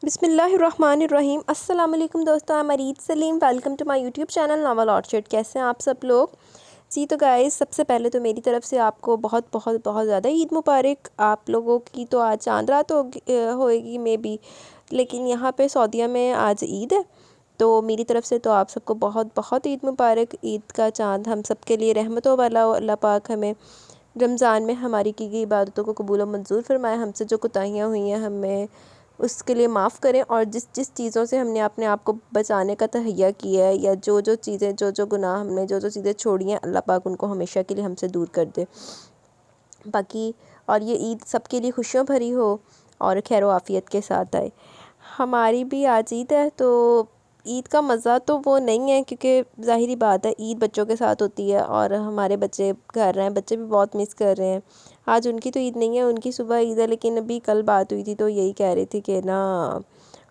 बिस्मिल्लाहिर्रहमानिर्रहीम। अस्सलाम वालेकुम दोस्तों, मैं Areed Saleem. Welcome to my YouTube channel Novel Orchard. कैसे हैं आप सब लोग जी? तो गाइस, सबसे पहले तो मेरी तरफ से आपको बहुत बहुत बहुत ज़्यादा ईद मुबारक। आप लोगों की तो आज चांद रात होएगी मे बी, लेकिन यहाँ पे सऊदीया में आज ईद है। तो मेरी तरफ से तो आप सबको बहुत बहुत ईद मुबारक। ईद का चांद हम सब के लिए रहमतों वाला हो। अल्लाह पाक हमें रमज़ान में हमारी की गई इबादतों को कबूल व मंजूर फरमाए। हमसे जो कोताहियाँ हुई हैं हमें उसके लिए माफ़ करें, और जिस जिस चीज़ों से हमने अपने आप को बचाने का तहैया किया है, या जो जो चीज़ें जो गुनाह हमने जो चीज़ें छोड़ी हैं, अल्लाह पाक उनको हमेशा के लिए हमसे दूर कर दे। बाकी और ये ईद सबके लिए खुशियों भरी हो और खैर आफ़ियत के साथ आए। हमारी भी आज ईद है, तो ईद का मज़ा तो वो नहीं है, क्योंकि ज़ाहिरी बात है ईद बच्चों के साथ होती है और हमारे बच्चे घर रहे हैं, बच्चे भी बहुत मिस कर रहे हैं। आज उनकी तो ईद नहीं है, उनकी सुबह ईद है, लेकिन अभी कल बात हुई थी तो यही कह रही थी कि ना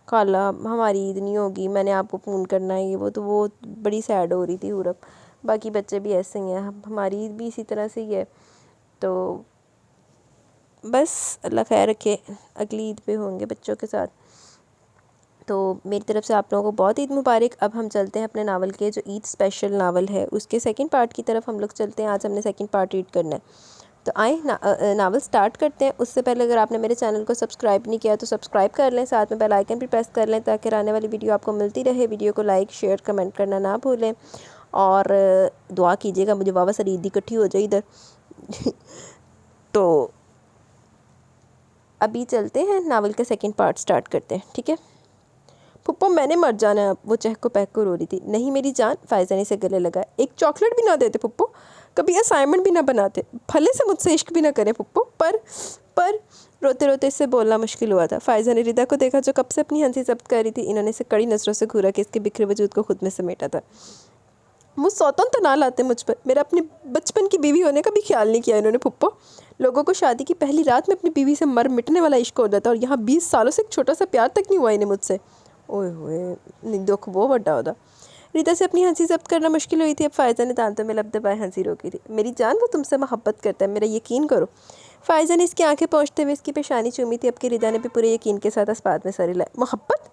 कल हमारी ईद नहीं होगी, मैंने आपको फ़ोन करना है, ये वो। तो वो बड़ी सैड हो रही थी हुरब। बाकी बच्चे भी ऐसे ही हैं, हमारी ईद भी इसी तरह से ही है। तो बस अल्लाह खैर रखे, अगली ईद पे होंगे बच्चों के साथ। तो मेरी तरफ से आप लोगों को बहुत ईद मुबारक। अब हम चलते हैं अपने नावल के जो ईद स्पेशल नावल है उसके सेकंड पार्ट की तरफ हम लोग चलते हैं। आज हमने सेकंड पार्ट रीड करना है, तो आए नावल स्टार्ट करते हैं। उससे पहले अगर आपने मेरे चैनल को सब्सक्राइब नहीं किया तो सब्सक्राइब कर लें, साथ में बेल आइकन भी प्रेस कर लें ताकि आने वाली वीडियो आपको मिलती रहे। वीडियो को लाइक शेयर कमेंट करना ना भूलें, और दुआ कीजिएगा मुझे वावा सारी ईद इकट्ठी हो जाए इधर। तो अभी चलते हैं, नावल का सेकंड पार्ट स्टार्ट करते हैं, ठीक है। पुप्पो मैंने मर जाना है, वो चहको पहको रो रही थी। नहीं मेरी जान, फायजा ने से गले लगा। एक चॉकलेट भी ना देते पुप्पो, कभी असाइनमेंट भी ना बनाते, भले से मुझसे इश्क भी ना करे पुप्पो। पर रोते रोते इससे बोलना मुश्किल हुआ था। फायजा ने रिदा को देखा जो कब से अपनी हंसी जब्त कर रही थी। इन्होंने इसे कड़ी नज़रों से घूरा कि इसके बिखरे वजूद को खुद में समेटा था। वो सौतन तो ना लाते मुझ पर, मेरा अपनी बचपन की बीवी होने का भी ख्याल नहीं किया इन्होंने पुप्पो। लोगों को शादी की पहली रात में अपनी बीवी से मर मिटने वाला इश्क हो जाता है, और यहाँ 20 सालों से एक छोटा सा प्यार तक नहीं हुआ इन्हें मुझसे। ओए होए, दुख वो बड़ा होता। रीता से अपनी हंसी जब्त करना मुश्किल हुई थी। अब फायजा ने दांतों में लब दबाए हंसी रोकी थी। मेरी जान, वो तुमसे मोहब्बत करता है, मेरा यकीन करो। फायजा ने इसकी आंखें पहुँचते हुए इसकी पेशानी चूमी थी। अब की रिदा ने भी पूरे यकीन के साथ इस्पात में सर हिलाया। मोहब्बत?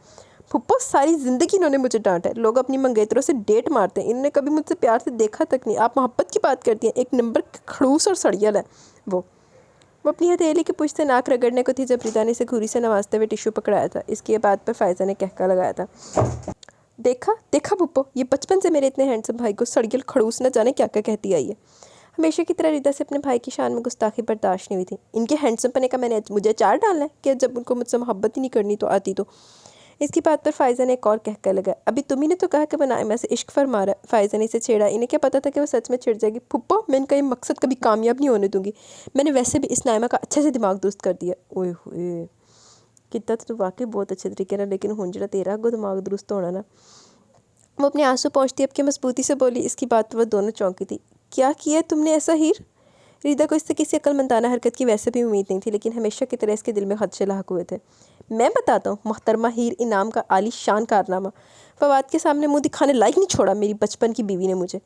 फुप्पो, सारी ज़िंदगी इन्होंने मुझे डांटा है। लोग अपनी मंगेतरों से डेट मारते हैं, इन्होंने कभी मुझसे प्यार से देखा तक नहीं। आप मोहब्बत की बात करती हैं, एक नंबर खड़ूस और सड़ियल है वो। अपनी हथेली की पुश्त से नाक रगड़ने को थी जब रिदा ने इसे घूरी से नवाजते हुए टिश्यू पकड़ाया था। इसकी ये बात पर फायजा ने कहका लगाया था। देखा देखा पुप्पो, ये बचपन से मेरे इतने हैंडसम भाई को सड़ियल खड़ूस न जाने क्या क्या कहती आई है। हमेशा की तरह रिदा से अपने भाई की शान में गुस्ताखी बर्दाश्त नहीं हुई थी। इनके हैंडसम पने का मैंने मुझे अचार डालना है कि जब उनको मुझसे मोहब्बत ही नहीं करनी तो आती तो। इसकी बात पर फायजा ने एक और कहकर लगा। अभी तुम ही ने तो कहा कि बनाए मैं से इश्क फरमा रहा है। फायजा ने इसे छेड़ा। इन्हें क्या पता था कि वो सच में छिड़ जाएगी। फुप्पो, मैं इनका ये मकसद कभी कामयाब नहीं होने दूंगी। मैंने वैसे भी इस नायमा का अच्छे से दिमाग दुरुस्त कर दिया। ओए होए, कितना तो वाकई बहुत अच्छे तरीके ना, लेकिन हुन जरा तेरा को दिमाग दुरुस्त होना ना। वो अपने आंसू पहुँचती अब के मजबूती से बोली। इसकी बात पर वह दोनों चौंकी थी। क्या किया तुमने ऐसा हीर? रीदा को इससे किसी अक्लमंदाना हरकत की वैसे भी उम्मीद नहीं थी, लेकिन हमेशा की तरह इसके दिल में खदशे लाक हुए थे। मैं बताता हूँ, मोहतरमा हीर इनाम का आली शान कारनामा। फवाद के सामने मुंह दिखाने लायक नहीं छोड़ा मेरी बचपन की बीवी ने मुझे।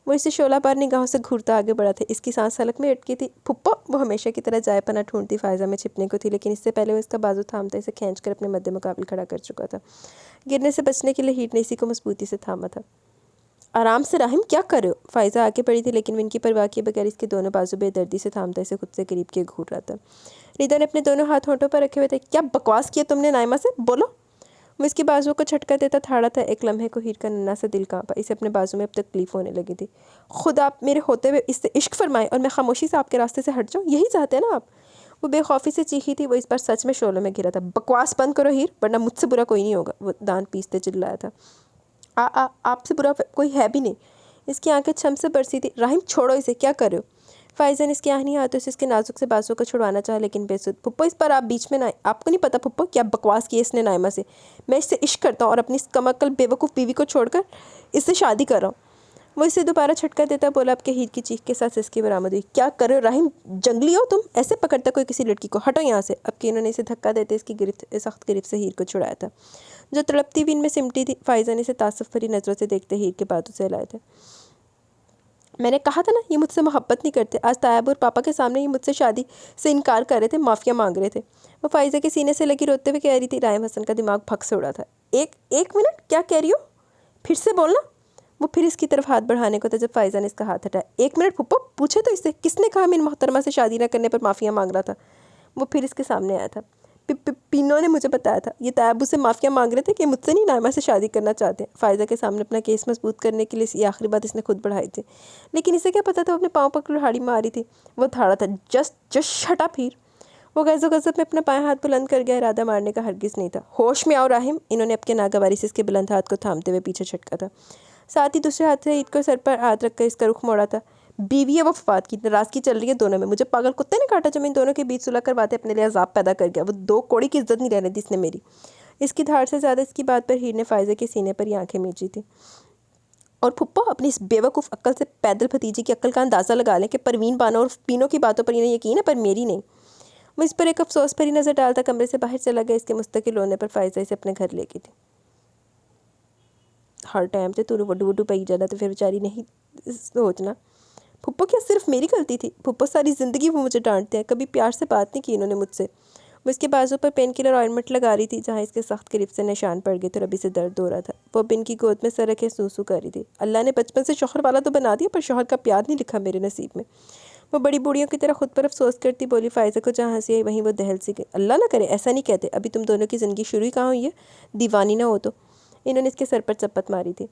वो इसे शोला पार निगाहों से घूरता आगे बढ़ा था। इसकी सांस हलक में अटकी थी। फुप्पो, वो हमेशा की तरह जाए पना ढूंढती फायजा में छिपने को थी, लेकिन इससे पहले वो इसका बाजू थामता इसे खींच कर अपने मध्य मुकाबले खड़ा कर चुका था। गिरने से बचने के लिए हीर ने इसी को मजबूती से थामा था। आराम से राहिम, क्या कर रहे हो? फायजा आके पड़ी थी, लेकिन इनकी परवाह किए बगैर इसके दोनों बाजू बेदर्दी से थामता इसे खुद से करीब के घूर रहा था। रिदा ने अपने दोनों हाथ होठों पर रखे हुए थे। क्या बकवास किया तुमने नाइमा से? बोलो। वो इसके बाजुओं को झटका देता थाड़ा था। एक लम्हे को हीर का नन्ना सा दिल कांपा। इसे अपने बाजू में अब तकलीफ होने लगी थी। खुद आप मेरे होते हुए इससे इश्क फरमाए और मैं खामोशी से आपके रास्ते से हट जाऊँ, यही चाहते हैं ना आप? वो बेखौफी से चीखी थी। वो इस बार सच में शोलों में घिरा था। बकवास बंद करो हीर, वरना मुझसे बुरा कोई नहीं होगा। वो दांत पीसते चिल्लाया था। आपसे बुरा कोई है भी नहीं। इसकी आंखें छम से बरसी थी। राहिम छोड़ो इसे, क्या कर रहे हो? फाइजन इसके आहनी हाथों से इसके नाजुक से बाजू को छुड़वाना चाहा, लेकिन बेसुध। पुप्पो, इस पर आप बीच में ना आए। आपको नहीं पता पुप्पो क्या बकवास की इसने नाइमा से? मैं इससे इश्क करता हूँ और अपनी इस कमअक्ल बेवकूफ़ बीवी को छोड़कर इससे शादी कर रहा हूँ। वो इसे दोबारा झटका देता बोला। अब के हीर की चीख के साथ इसकी बरामद हुई। क्या कर रहे हो राहिम? जंगली हो तुम? ऐसे पकड़ता कोई किसी लड़की को? हटो यहाँ से। अब के इन्होंने इसे धक्का देते इसकी गिरफ्त सख्त गिरफ्त से हीर को छुड़ाया था, जो तड़पती हुई इनमें सिमटी थी। फायजा ने इसे तासुफ भरी नज़रों से देखते हीर के बातों से हिलाए थे। मैंने कहा था ना ये मुझसे मोहब्बत नहीं करते। आज तायब और पापा के सामने ये मुझसे शादी से इनकार कर रहे थे, माफ़िया मांग रहे थे। वो फ़ाइज़ा के सीने से लगी रोते हुए कह रही थी। राहिम हसन का दिमाग भग से उड़ा था। एक मिनट, क्या कह रही हो? फिर से बोलना। वो फिर इसकी तरफ हाथ बढ़ाने को था जब फ़ाइज़ा ने इसका हाथ हटाया। 1 मिनट फुप्पो, पूछे तो इससे किसने कहा मैं इन मोहतरमा से शादी न करने पर माफ़िया मांग रहा था? वो फिर इसके सामने आया था। पीनो ने मुझे बताया था ये तायब से माफ़िया मांग रहे थे कि मुझसे नहीं नाइमा से शादी करना चाहते हैं। फ़ायज़ा के सामने अपना केस मजबूत करने के लिए ये आखिरी बात इसने खुद बढ़ाई थी, लेकिन इसे क्या पता था वो अपने पाँव पकड़ हाड़ी मारी थी। वो धाड़ा था जस्ट शट अप हीर। वो गज़ब गज़ब में अपना बायां हाथ बुलंद कर गया। इरादा मारने का हरगिज़ नहीं था। होश में आओ राहिम। इन्होंने अपने नागवारी से इसके बुलंद हाथ को थामते हुए पीछे छटका था। साथ ही दूसरे हाथ से ईद को सर पर हाथ रखकर इसका रुख मोड़ा था। बीवी है वो फवाद की, नाराज़गी चल रही है दोनों में। मुझे पागल कुत्ते ने काटा जो मैं इन दोनों के बीच सुलह करवाते अपने लिए अजाब पैदा कर गया। वो 2 कौड़ी की इज्जत नहीं रहने दी इसने मेरी। इसकी धाड़ से ज़्यादा इसकी बात पर हीर ने फ़ायज़ा के सीने पर ही आंखें मीची थी। और फुप्पो, अपनी इस बेवकूफ़ अक्ल से पैदल भतीजी की अक्ल का अंदाज़ा लगा लें कि परवीन बानो और पीनो की बातों पर इन्हें यकीन है पर मेरी नहीं। वो इस पर एक अफसोस भरी नज़र डालता कमरे से बाहर चला गया। इसके मुस्तकिल होने पर फ़ायज़ा इसे अपने घर ले गई थी। हर टाइम से तू वड्डू वड्डू पई जाना तो फिर बेचारी नहीं सोचना। फुप्पो क्या सिर्फ मेरी गलती थी? फुप्पो सारी ज़िंदगी वो मुझे डांटते हैं, कभी प्यार से बात नहीं की इन्होंने मुझसे। वो इसके बाजू पर पेन किलर ऑइंटमेंट लगा रही थी जहाँ इसके सख्त करीब से निशान पड़ गए थे और अभी से दर्द हो रहा था। वो अब इनकी गोद में सर रखे सूसू कर रही थी। अल्लाह ने बचपन से शौहर वाला तो बना दिया पर शौहर का प्यार नहीं लिखा मेरे नसीब में। वो बड़ी बूढ़ियों की तरह खुद पर अफसोस करती बोली। फ़ायज़ा को जहाँ हंसी आई वहीं वो दहल सी गई। अल्लाह ना करे ऐसा नहीं कहते, अभी तुम दोनों की ज़िंदगी शुरू ही कहाँ हुई है, दीवानी ना हो तो। इन्होंने इसके सर पर चप्पत मारी थी।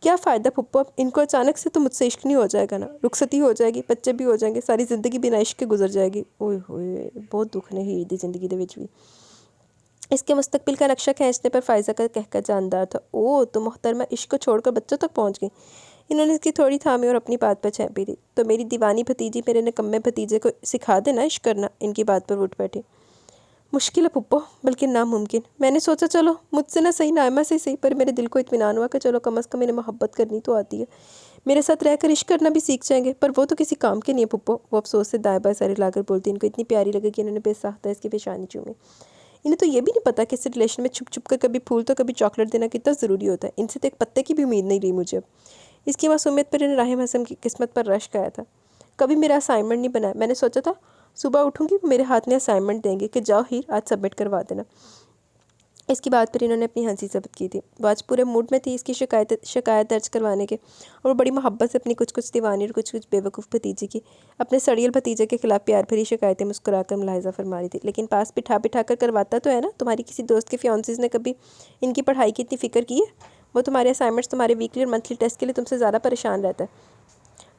क्या फ़ायदा फुप्पो, इनको अचानक से तो मुझसे इश्क नहीं हो जाएगा ना? रुखसती हो जाएगी, बच्चे भी हो जाएंगे, सारी ज़िंदगी बिना इश्क के गुजर जाएगी। ओए होए, बहुत दुख ने ही दी ज़िंदगी दे विच भी। इसके मुस्तकबिल का नक्शा खींचने पर फ़ायज़ा का कहकर जानदार था। ओह, तो मोहतरमा इश्क को छोड़कर बच्चों तक पहुँच गई। इन्होंने इसकी थोड़ी थामी और अपनी बात पर छेपी थी। तो मेरी दीवानी भतीजी मेरे निकम्मे भतीजे को सिखा देना इश्क करना। इनकी बात पर उठ बैठी। मुश्किल है पुप्पो, बल्कि नामुमकिन। मैंने सोचा चलो मुझसे ना सही नाइमा से सही, पर मेरे दिल को इत्मीनान हुआ कि चलो कम अज़ कम इन्हें मोहब्बत करनी तो आती है, मेरे साथ रहकर इश्क करना भी सीख जाएंगे। पर वो तो किसी काम के नहीं है पुप्पो। वो अफसोस से दाएं बाएं सर हिलाकर बोलती। इनको इतनी प्यारी लगे कि इन्होंने बेसाख्ता इसकी पेशानी चूमी। इन्हें तो ये भी नहीं पता कि इस रिलेशन में छुप छुप कर कभी फूल तो कभी चॉकलेट देना कितना ज़रूरी होता है। इनसे तो एक पत्ते की भी उम्मीद नहीं रही मुझे अब। इसकी मासूमियत पर इन्हें राहिम हसन की किस्मत पर रश्क आया था। कभी मेरा असाइनमेंट नहीं बनाया। मैंने सोचा था सुबह उठूँगी मेरे हाथ में असाइनमेंट देंगे कि जाओ हीर आज सबमिट करवा देना। इसकी बात पर इन्होंने अपनी हंसी ज़ब्त की थी। वो आज पूरे मूड में थी इसकी शिकायत दर्ज करवाने के, और वो बड़ी मोहब्बत से अपनी कुछ कुछ दीवानी और कुछ कुछ बेवकूफ़ भतीजी की अपने सड़ियल भतीजे के खिलाफ प्यार भरी शिकायतें मुस्कुराकर मुलाहिजा फरमा रही थी। लेकिन पास बिठा बिठा कर करवाता तो है ना। तुम्हारी किसी दोस्त के फियांसीज़ ने कभी इनकी पढ़ाई की इतनी फ़िक्र की है? वो तुम्हारे असाइनमेंट्स, तुम्हारे वीकली और मंथली टेस्ट के लिए तुमसे ज़्यादा परेशान रहता है।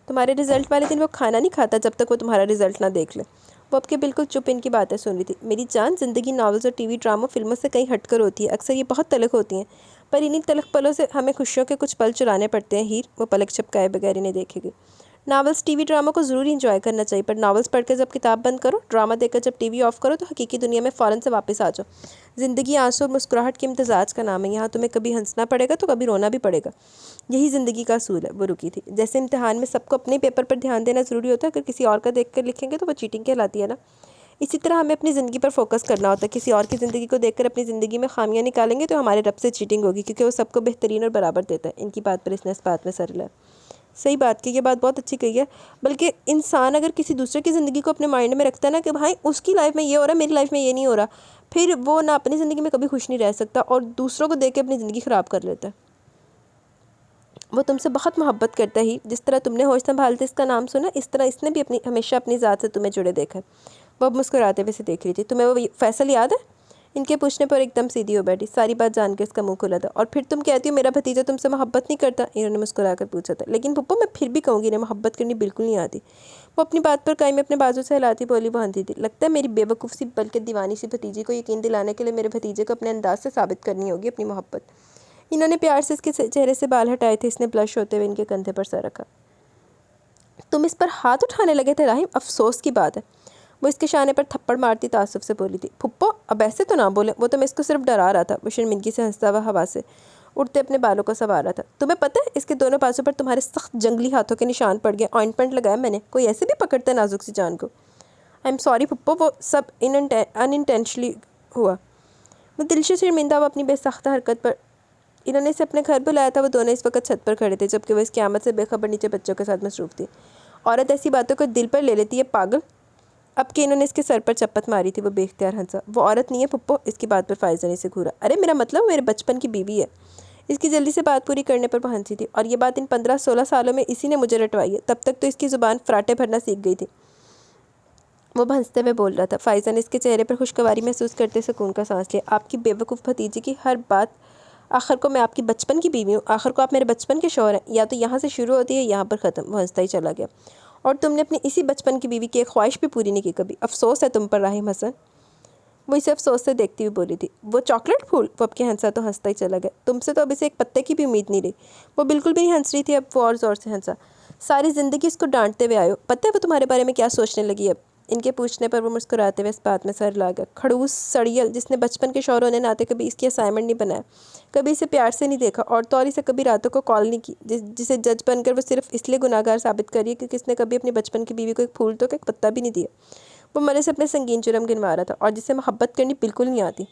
तुम्हारे रिजल्ट वाले दिन वो खाना नहीं खाता जब तक वो तुम्हारा रिजल्ट ना देख ले। वो अब के बिल्कुल चुप इनकी बातें सुन रही थी। मेरी जान, ज़िंदगी नॉवेल्स और टीवी ड्रामों फिल्मों से कहीं हटकर होती है। अक्सर ये बहुत तलख होती हैं, पर इन्हीं तलख पलों से हमें खुशियों के कुछ पल चुराने पड़ते हैं हीर। वो पलक झपकाए बगैर इन्हें देखेगी। नॉवेल्स टीवी ड्रामा को ज़रूर इंजॉय करना चाहिए, पर नॉवेल्स पढ़कर जब किताब बंद करो, ड्रामा देखकर जब टीवी ऑफ करो, तो हकीकी दुनिया में फ़ौरन से वापस आ जाओ। ज़िंदगी आंसू और मुस्कुराहट के इम्तजाज का नाम है। यहाँ तुम्हें कभी हंसना पड़ेगा तो कभी रोना भी पड़ेगा। यही ज़िंदगी का असूल है। वो रुकी थी। जैसे इम्तिहान में सबको अपने पेपर पर ध्यान देना ज़रूरी होता है, अगर किसी और का देख कर लिखेंगे तो वो चीटिंग कहलाती है ना। इसी तरह हमें अपनी ज़िंदगी पर फोकस करना होता है। किसी और की ज़िंदगी को देखकर अपनी ज़िंदगी में खामियां निकालेंगे तो हमारे रब से चीटिंग होगी, क्योंकि वो सबको बेहतरीन और बराबर देता है। इनकी बात पर इसने इस बात में सर हिलाया। सही बात की, ये बात बहुत अच्छी कही है। बल्कि इंसान अगर किसी दूसरे की ज़िंदगी को अपने माइंड में रखता है ना कि भाई उसकी लाइफ में ये हो रहा है, मेरी लाइफ में ये नहीं हो रहा, फिर वो ना अपनी ज़िंदगी में कभी खुश नहीं रह सकता और दूसरों को देख के अपनी ज़िंदगी ख़राब कर लेता है। वो तुमसे बहुत मोहब्बत करता ही। जिस तरह तुमने होश संभालते इसका नाम सुना, इस तरह इसने भी हमेशा अपनी ज़ात से तुम्हें जुड़े देखा है। वो अब मुस्कुराते हुए से देख रही थी। तुम्हें वो फैसल याद है? इनके पूछने पर एकदम सीधी हो बैठी। सारी बात जानकर इसका मुंह खुला था। और फिर तुम कहती हो मेरा भतीजा तुमसे मोहब्बत नहीं करता? इन्होंने मुस्कुराकर पूछा था। लेकिन पप्पू, मैं फिर भी कहूँगी इन्हें मोहब्बत करनी बिल्कुल नहीं आती। वो अपनी बात पर कायम अपने बाजू से हिलाती बोली। वो हंसी थी। लगता है मेरी बेवकूफ़ सी बल्कि दीवानी सी भतीजी को यकीन दिलाने के लिए मेरे भतीजे को अपने अंदाज से साबित करनी होगी अपनी मोहब्बत। इन्होंने प्यार से इसके चेहरे से बाल हटाए थे। इसने ब्लश होते हुए इनके कंधे पर सर रखा। तुम इस पर हाथ उठाने लगे थे राहिम, अफसोस की बात है। वो इसके शाने पर थप्पड़ मारती तासुफ से बोली थी। फुप्पो, अब ऐसे तो ना बोले, वो तो मैं इसको सिर्फ डरा रहा था। वो शर्मिंदगी से हंसता हुआ हवा से उड़ते अपने बालों को संवार रहा था। तुम्हें पता है इसके दोनों बाजू पर तुम्हारे सख्त जंगली हाथों के निशान पड़ गए। ऑइंटमेंट लगाया मैंने। कोई ऐसे भी पकड़ता है नाजुक सी जान को? आई एम सॉरी फुप्पो, वो सब अनइंटेंशनली हुआ। वो दिल से शर्मिंदा हुआ अपनी बेसख्ता हरकत पर इन्होंने इसे अपने घर बुलाया था। वो दोनों इस वक्त छत पर खड़े थे, जबकि वो इस क़यामत से बेखबर नीचे बच्चों के साथ मसरूफ़ थी। औरत ऐसी बातों को दिल पर ले लेती है पागल। अब कि इन्होंने इसके सर पर चप्पत मारी थी, वो बेख्तियार हंसा। वो औरत नहीं है पुप्पो। इसकी बात पर फ़ायज़ा ने इसे घूरा। अरे मेरा मतलब मेरे बचपन की बीवी है। इसकी जल्दी से बात पूरी करने पर वो हंसी थी। और ये बात इन 15-16 सालों में इसी ने मुझे रटवाई है। तब तक तो इसकी ज़ुबान फराटे भरना सीख गई थी। वो हंसते हुए बोल रहा था। फ़ायज़ा ने इसके चेहरे पर खुशगवारी महसूस करते सुकून का सांस लिया। आपकी बेवकूफ़ भतीजी की हर बात, आखिर को मैं आपकी बचपन की बीवी हूँ, आखिर को आप मेरे बचपन के शौहर हैं। या तो यहाँ से शुरू होती है, यहाँ पर ख़त्म। वो हंसता ही चला गया। और तुमने अपनी इसी बचपन की बीवी की एक ख्वाहिश भी पूरी नहीं की कभी। अफसोस है तुम पर राहिम हसन। वो इसे अफसोस से देखती हुई बोली थी। वो चॉकलेट फूल। वो अब के हंसा तो हंसता ही चला गया। तुमसे तो अब इसे एक पत्ते की भी उम्मीद नहीं रही। वो बिल्कुल भी नहीं हंस रही थी अब। वो और ज़ोर से हंसा। सारी ज़िंदगी इसको डांटते हुए आयो, पता है वो तुम्हारे बारे में क्या सोचने लगी अब। इनके पूछने पर वो मुस्कुराते हुए इस बात में सर ला गया। खड़ूस सड़ियल, जिसने बचपन के शौहर होने नाते कभी इसकी असाइनमेंट नहीं बनाया, कभी इसे प्यार से नहीं देखा, और तो और इसे कभी रातों को कॉल नहीं की, जिसे जज बनकर वो सिर्फ इसलिए गुनाहगार साबित करी क्योंकि इसने कभी अपनी बचपन की बीवी को एक फूल तो एक पत्ता भी नहीं दिया। वो मरे से अपने संगीन जुर्म गिनवा रहा था, और जिसे मोहब्बत करनी बिल्कुल नहीं आती।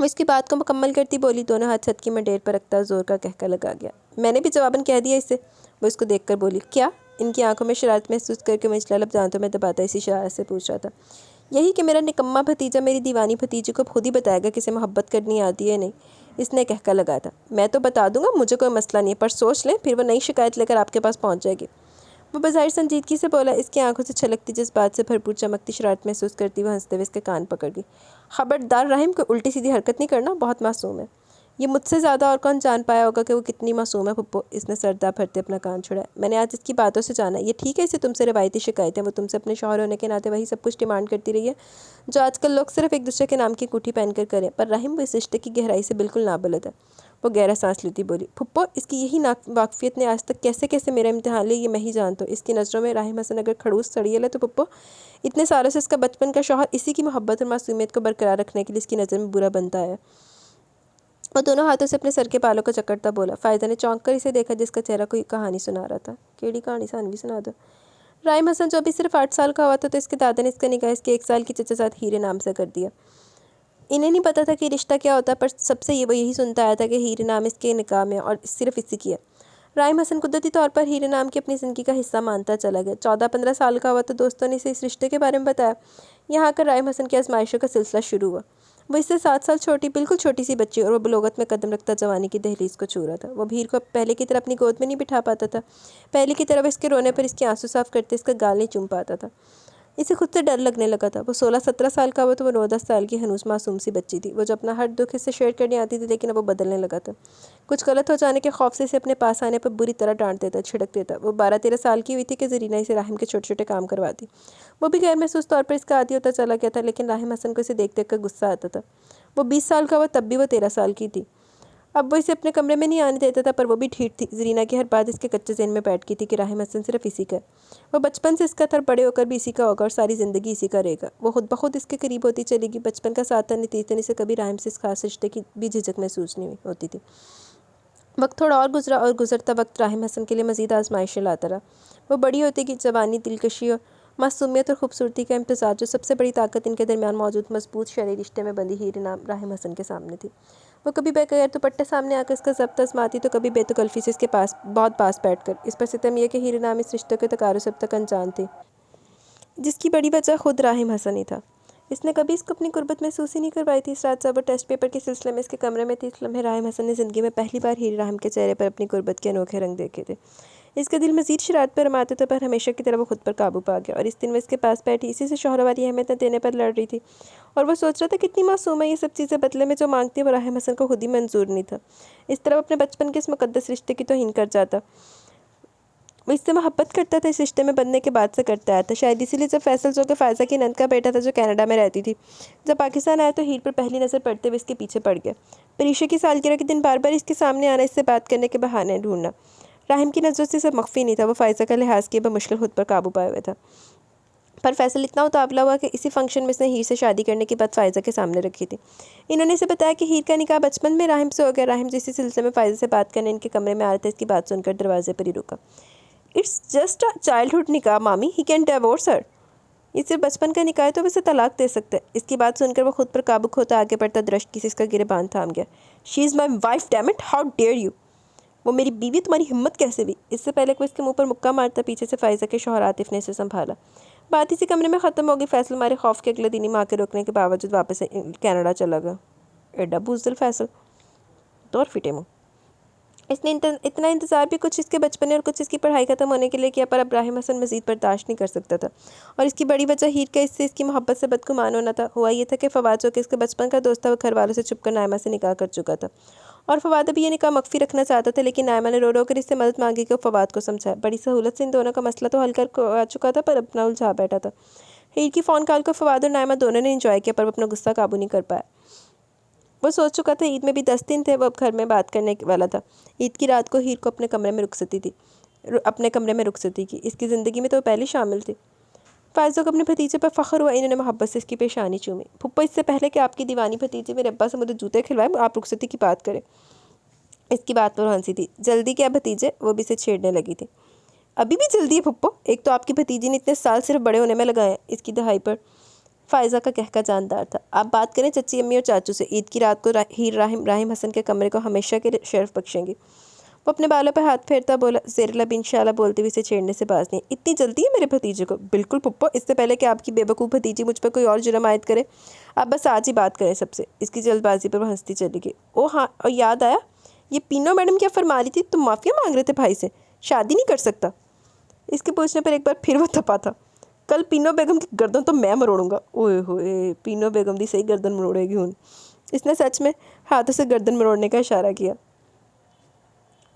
वो इसकी बात को मुकम्मल करती बोली, दोनों हाथ छत की मंडेर पर रखता जोर का कहका लगा गया। मैंने भी जवाबन कह दिया इसे। वो इसको देखकर बोली। क्या? इनकी आंखों में शरारत महसूस करके मैं लब दांतों में दबाता इसी शरारत से पूछ रहा था। यही कि मेरा निकम्मा भतीजा मेरी दीवानी भतीजी को खुद ही बताएगा कि इसे मोहब्बत करनी आती है नहीं। इसने कहका लगाया था। मैं तो बता दूंगा, मुझे कोई मसला नहीं है, पर सोच लें फिर वो नई शिकायत लेकर आपके पास पहुंच जाएगी। वो बज़ाहिर संजीदगी से बोला। इसकी आंखों से छलकती जज्बात से भरपूर चमकती शरारत महसूस करती हुए हंसते हुए इसके कान पकड़ गई। खबरदार राहिम, कोई उल्टी सीधी हरकत नहीं करना, बहुत मासूम है। ये मुझसे ज़्यादा और कौन जान पाया होगा कि वो कितनी मासूम है पुप्पो। इसने सरदा भरते अपना कान छुड़ाया। मैंने आज इसकी बातों से जाना। ये ठीक है इसे तुमसे रिवायती शिकायत है, वो तुमसे अपने शौहर होने के नाते वही सब कुछ डिमांड करती रही है जो आजकल लोग सिर्फ एक दूसरे के नाम की अंगूठी पहनकर करें। पर राहिम, वो इस रिश्ते की गहराई से बिल्कुल नाबलद है। वो गहरा सांस लेती बोली। पुप्पो, इसकी यही वाकफियत ने आज तक कैसे कैसे मेरा इम्तिहान लिया, ये मैं ही जानता हूँ। इसकी नज़रों में राहिम हसन अगर खड़ूस सड़ियल है तो पुप्पो इतने सालों से इसका बचपन का शौहर इसी की मोहब्बत और मासूमियत को बरकरार रखने के लिए इसकी नज़र में बुरा बनता है। वो दोनों हाथों से अपने सर के बालों को चकड़ता बोला। फ़ायदा ने चौंक कर इसे देखा, जिसका चेहरा कोई कहानी सुना रहा था। केड़ी कहानी? सानवी सुना दो। राहिम हसन जो अभी सिर्फ 8 साल का हुआ था, तो इसके दादा ने इसका निकाह इसके 1 साल की चचा साथ हीरे नाम से कर दिया। इन्हें नहीं पता था कि रिश्ता क्या होता, पर सबसे वो यही सुनता आया था कि हीरे नाम इसके निकाह में और सिर्फ इसी की है। राहिम हसन कुदरती तौर पर हीरे नाम की अपनी ज़िंदगी का हिस्सा मानता चला गया। 14-15 साल का हुआ तो दोस्तों ने इसे इस रिश्ते के बारे में बताया। यहाँ आकर राहिम हसन की आजमाइशों का सिलसिला शुरू हुआ। वो इससे 7 साल छोटी, बिल्कुल छोटी सी बच्ची, और वो बलोगत में कदम रखता जवानी की दहलीज को छू रहा था। वो भीड़ को पहले की तरह अपनी गोद में नहीं बिठा पाता था। पहले की तरह इसके रोने पर इसके आंसू साफ करते इसका गाल नहीं चूम पाता था। इसे खुद से डर लगने लगा था। वो 16-17 साल का हुआ तो वो 9-10 साल की हनूस मासूम सी बच्ची थी, वो जो अपना हर दुख इससे शेयर करने आती थी, लेकिन अब वो बदलने लगा था। कुछ गलत हो जाने के खौफ से इसे अपने पास आने पर बुरी तरह डांट देता, छिड़क देता। वो 12-13 साल की हुई थी कि ज़रीना इसे राहिम के छोटे छोटे काम करवाती। वो भी गैर महसूस तौर पर इसका आदी होता चला गया था, लेकिन राहिम हसन को इसे देख देख कर गुस्सा आता था। वो 20 साल का हुआ तब भी वो 13 साल की थी। अब वो इसे अपने कमरे में नहीं आने देता था, पर वो भी ठीक थी। ज़रीना की हर बात इसके कच्चे ज़हन में बैठ गई थी कि राहिम हसन सिर्फ इसी का है। वो बचपन से इसका था, बड़े होकर भी इसी का होगा और सारी ज़िंदगी इसी का रहेगा। वो खुद ब खुद इसके करीब होती चलेगी। बचपन का साथ नतीजतन से कभी राहिम से इस खास रिश्ते की भी झिझक महसूस नहीं होती थी। वक्त थोड़ा और गुजरा और गुजरता वक्त राहिम हसन के लिए मज़ीद आजमाइशें लाता रहा। वो बड़ी होती कि जवानी, दिलकशी और मासूमियत और खूबसूरती का इम्तज़ाज, जो सबसे बड़ी ताकत इनके दरमियान मौजूद मजबूत शरई रिश्ते में बंधी हीरे नाम राहिम हसन के सामने थी। वो कभी बगैर दुपट्टे सामने आकर इसका ज़ब्त आजमाती, तो कभी बेतकल्फ़ी से इसके पास बहुत पास बैठकर। इस पर सितम यह कि हीरे नाम इस रिश्ते के तकारुस अब तक अनजान थे, जिसकी बड़ी वजह खुद राहिम हसन ही था। इसने कभी इसको अपनी गुर्बत महसूस ही नहीं करवाई थी। इस रात जब वो टेस्ट पेपर के सिलसिले में इसके कमरे में थी, इस लम्हे राहिम हसन ने ज़िंदगी में पहली बार हीरे राहिम के चेहरे पर अपनी गुर्बत के अनोखे रंग देखे थे। इसका दिल मज़ीद शरारत पर रमाते थे, पर हमेशा की तरह वो खुद पर काबू पा गया। और इस दिन वो इसके पास बैठी इसी से शौहर वाली अहमियत न देने पर लड़ रही थी, और वो सोच रहा था कितनी मासूम है ये सब चीज़ें, बदले में जो मांगती है वो राहिम हसन को खुद ही मंजूर नहीं था। इस तरह अपने बचपन के इस मुकद्दस रिश्ते की तौहीन कर जाता। वो इससे मोहब्बत करता था, इस रिश्ते में बनने के बाद से करता आया था। शायद इसीलिए जब फैसल, जो कि फ़ायज़ा की नंद का बेटा था, जो कनाडा में रहती थी, जब पाकिस्तान आया तो हीर पर पहली नज़र पड़ते हुए इसके पीछे पड़ गया। परीक्षा की सालगिरह के दिन बार बार इसके सामने आना, इससे बात करने के बहाने ढूंढना। राहिम की नज़रों से सब मख्फी नहीं था। वो फ़ायज़ा का लिहाज किए बमुश्किल खुद पर काबू पाए हुए था। पर फैसल इतना उतावला हुआ कि इसी फंक्शन में इसने हीर से शादी करने की बात फ़ायज़ा के सामने रखी थी। इन्होंने इसे बताया कि हीर का निकाह बचपन में राहिम से हो गया। राहिम जिस सिलसिले में फ़ायज़ा से बात करने इनके कमरे में आ रहा था, इसकी बात सुनकर दरवाजे पर ही रुका। इट्स जस्ट अ चाइल्डहुड निकाह मामी, ही कैन डिवोर्स हर। ये सिर्फ बचपन का निकाय तो वैसे तलाक दे सकते हैं। इसकी बात सुनकर वो खुद पर काबू खोता आगे बढ़ता दृष्टि से इसका गिरेबान थाम गया। She is my wife damn it, how dare you. वो मेरी बीवी, तुम्हारी हिम्मत कैसे हुई। इससे पहले कोई इसके मुंह पर मुक्का मारता पीछे से फ़ायज़ा के शौहर आतिफ ने इसे संभाला। बात इसी कमरे में ख़त्म हो गई। फैसल मारे खौफ के अगले दिन ही माँ के रोकने के बावजूद वापस कनाडा चला गया। एडा बुज़दिल फैसल, दौर फिटे मुँह। इसने इतना इंतज़ार भी कुछ इसके बचपने और कुछ इसकी पढ़ाई ख़त्म होने के लिए किया, पर इब्राहिम हसन मज़ीद बर्दाश्त नहीं कर सकता था। और इसकी बड़ी वजह हीर का इससे इसकी मोहब्बत से बदगुमान होना था। हुआ ये था कि फ़वाद जो कि इसके बचपन का दोस्त था, वो घर वालों से छुपकर नायमा से निकाह कर चुका था। और फ़वाद अभी ये निकाह मख्फी रखना चाहता था, लेकिन नायमा ने रो रो कर इससे मदद मांगी कि वो फ़वाद को समझाए। बड़ी सहूलत से इन दोनों का मसला तो हल कर आ चुका था, पर अपना उलझा बैठा था। हीर की फ़ोन कॉल को फ़वाद और नायमा दोनों ने इंजॉय किया, पर वो अपना गुस्सा काबू नहीं कर पाया। वो सोच चुका था ईद में भी 10 दिन थे, वो अब घर में बात करने वाला था। ईद की रात को हीर को अपने कमरे में रुखसती की। इसकी ज़िंदगी में तो वो पहले शामिल थी। फ़ायज़ा को अपने भतीजे पर फ़ख्र हुआ। इन्होंने मोहब्बत से इसकी पेशानी चूमी। फुप्पो, इससे पहले कि आपकी दीवानी भतीजे मेरे अब्बा से मुझे जूते खिलवाए, आप रुखसती की बात करें। इसकी बात पर हंसी थी। जल्दी क्या भतीजे, वो भी इसे छेड़ने लगी थी। अभी भी जल्दी है फुप्पो, एक तो आपकी भतीजी ने इतने साल सिर्फ बड़े होने में लगाए हैं। इसकी दहाई पर फ़ायज़ा का कहका जानदार था। आप बात करें चच्ची अम्मी और चाचू से। ईद की रात को हीर राहिम हसन के कमरे को हमेशा के लिए शर्फ बख्शेंगी। वो अपने बालों पर हाथ फेरता बोला। ज़ेर लब इंशाल्लाह बोलते हुए इसे छेड़ने से बाज नहीं। इतनी जल्दी है मेरे भतीजे को। बिल्कुल पुप्पो, इससे पहले कि आपकी बेवकूफ़ भतीजी मुझ पर कोई और जुर्म आयद करे, आप बस आज ही बात करें सबसे। इसकी जल्दबाजी पर वह हंसती चली गई। ओ हाँ, और याद आया, ये पीनो मैडम क्या फरमा रही थी, तुम माफ़िया मांग रहे थे भाई से, शादी नहीं कर सकता। इसके पूछने पर एक बार फिर वो तपा था। कल पीनो बेगम की गर्दन तो मैं मरोड़ूंगा। ओए होए, पीनो बेगम की सही गर्दन मरोड़ेगी हूँ। इसने सच में हाथों से गर्दन मरोड़ने का इशारा किया।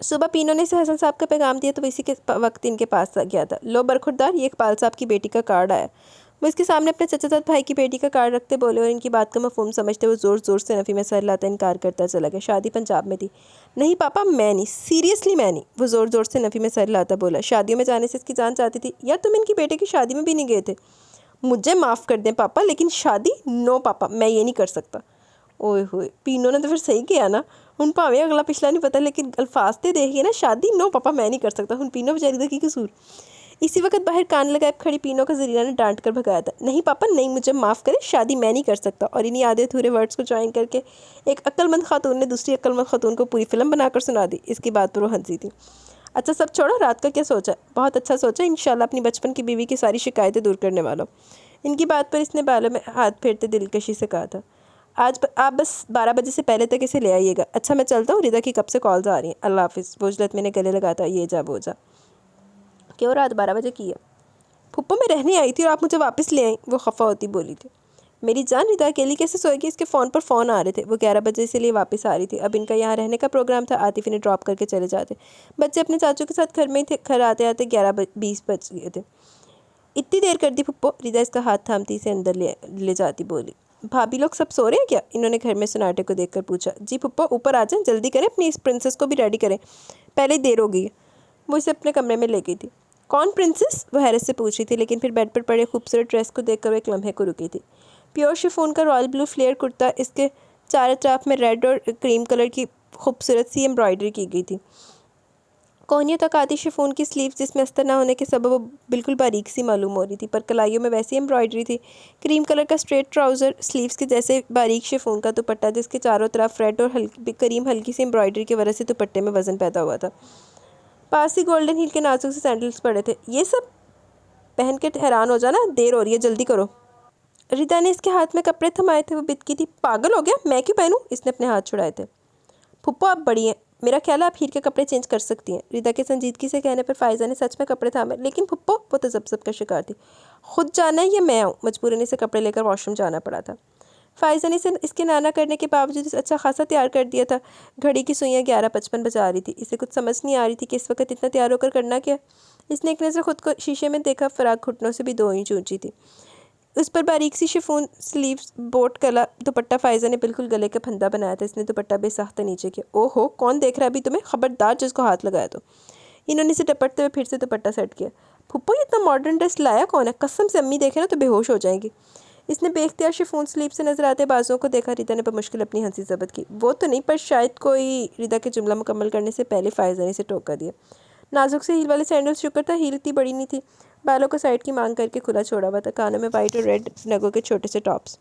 सुबह पीनो ने इसे हसन साहब का पैगाम दिया तो वो इसी के वक्त इनके पास गया था। लो बरखुरदार, ये इकबाल साहब की बेटी का कार्ड आया। वो इसके सामने अपने चचाजाद भाई की बेटी का कार्ड रखते बोले, और इनकी बात का मफहूम समझते वो ज़ोर ज़ोर से नफ़ी में सर लाता इनकार करता चला गया। शादी पंजाब में थी। नहीं पापा, मैं नहीं, सीरियसली मैं नहीं। वो ज़ोर ज़ोर से नफ़ी में सर लाता बोला। शादियों में जाने से इसकी जान चाहती थी। या तुम इनकी बेटे की शादी में भी नहीं गए थे? मुझे माफ़ कर दें पापा, लेकिन शादी नो पापा, मैं ये नहीं कर सकता। ओए होए, पीनो ने तो फिर सही किया ना। हूँ भावें अगला पिछला नहीं पता, लेकिन अल्फाज तो देखिए ना, शादी नो पापा मैं नहीं कर सकता। हूँ पीनो बेचारी का की कसूर। इसी वक्त बाहर कान लगाए खड़ी पीनो का जरीना ने डांट कर भगाया था। नहीं पापा नहीं, मुझे माफ़ करें, शादी मैं नहीं कर सकता। और इन्हीं आधे अधूरे वर्ड्स को ज्वाइन करके एक अक्लमंद खातून ने दूसरी अक्लमंद खातून को पूरी फिल्म बनाकर सुना दी। इसकी बात पर वो हंसी थी। अच्छा सब छोड़ो, रात का क्या सोचा? बहुत अच्छा सोचा, इंशाल्लाह अपनी बचपन की बीवी की सारी शिकायतें दूर करने वाला। इनकी बात पर इसने बालों में हाथ फेरते दिलकशी से कहा था। आप बस 12 बजे से पहले तक इसे ले आइएगा। अच्छा मैं चलता हूँ, रिदा की कब से कॉल्स आ रही हैं। अल्लाह हाफिज़। बोझलत मैंने गले लगाता, ये जा वो जा। क्यों रात 12 बजे की है? फुप्पो मैं रहने आई थी और आप मुझे वापस ले आई, वो खफा होती बोली थी। मेरी जान, रिदा अकेली कैसे सोएगी? इसके फ़ोन पर फ़ोन आ रहे थे। वो 11 बजे से लिए वापस आ रही थी। अब इनका यहाँ रहने का प्रोग्राम था। आतिफ इन्हें ड्रॉप करके चले जाते। बच्चे अपने चाचू के साथ घर में ही थे। घर आते आते 11:20 बज गए थे। इतनी देर कर दी फुप्पो? रिदा इसका हाथ थामती इसे अंदर ले जाती बोली। भाभी लोग सब सो रहे हैं क्या? इन्होंने घर में सन्नाटे को देखकर पूछा। जी फुप्पो, ऊपर आ जाएं, जल्दी करें, अपनी इस प्रिंसेस को भी रेडी करें, पहले ही देर हो गई है। वो इसे अपने कमरे में ले गई थी। कौन प्रिंसेस? वो हैरत से पूछ रही थी, लेकिन फिर बेड पर पड़े खूबसूरत ड्रेस को देखकर वो एक लम्हे को रुकी थी। प्योर शिफॉन का रॉयल ब्लू फ्लेयर कुर्ता, इसके चारों तरफ में रेड और क्रीम कलर की खूबसूरत सी एम्ब्रॉयडरी की गई थी। कोहनियों तक आती शिफॉन की स्लीव्स, जिसमें अस्तर ना होने के सबब वो बिल्कुल बारीक सी मालूम हो रही थी, पर कलाइयों में वैसी एम्ब्रॉयडरी थी। क्रीम कलर का स्ट्रेट ट्राउज़र, स्लीव्स के जैसे बारीक शिफॉन का दुपट्टा, जिसके चारों तरफ रेड और हल्की सी एम्ब्रॉयडरी की वजह से दुपट्टे में वज़न पैदा हुआ था। पास ही गोल्डन हील के नाजुक से सैंडल्स पड़े थे। ये सब पहन के हैरान हो जाना, देर हो रही है, जल्दी करो। रिदा ने इसके हाथ में कपड़े थमाए थे। वो बिदकी थी। पागल हो गया, मैं क्यों पहनूं? इसने अपने हाथ छुड़ाए थे। फुप्पो आप बड़ी हैं, मेरा ख्याल है आप हीर के कपड़े चेंज कर सकती हैं। रिदा के संजीदगी से कहने पर फ़ायज़ा ने सच में कपड़े थामे। लेकिन फुप्पो, वो तो जब का शिकार थी। खुद जाना है या मैं आऊँ? मजबूरन इसे कपड़े लेकर वॉशरूम जाना पड़ा था। फ़ायज़ा ने इसे इसके नाना करने के बावजूद अच्छा खासा तैयार कर दिया था। घड़ी की सुइयाँ 11:55 बजा रही थी। इसे कुछ समझ नहीं आ रही थी कि इस वक्त इतना तैयार होकर करना क्या। इसने एक नज़र खुद को शीशे में देखा। फ़राक घुटनों से भी 2 इंच ऊँची थी। उस पर बारीक सी शिफॉन स्लीव्स बोट गला दुपट्टा फ़ायज़ा ने बिल्कुल गले का फंदा बनाया था। इसने दुपट्टा बेसाख्ता नीचे किया। ओहो, कौन देख रहा है अभी तुम्हें? खबरदार जिसको हाथ लगाया तो। इन्होंने इसे टपटते हुए फिर से दुपट्टा सेट किया। फुप्पो ये इतना मॉडर्न ड्रेस लाया कौन है? कसम से अम्मी देखे ना तो बेहोश हो जाएंगी। इसने बेख्तियार शिफॉन स्लीव से नजर आते बाजुओं को देखा। रिदा ने बमुश्किल अपनी हंसी ज़ब्त की। वो तो नहीं, पर शायद कोई। रिदा के जुमला मुकम्मल करने से पहले फ़ायज़ा ने इसे टोका दिया। नाजुक से हील वाले सैंडल्स, शुक्र था हील इतनी बड़ी नहीं थी। बालों को साइड की मांग करके खुला छोड़ा हुआ था। कानों में वाइट और रेड नगों के छोटे से टॉप्स,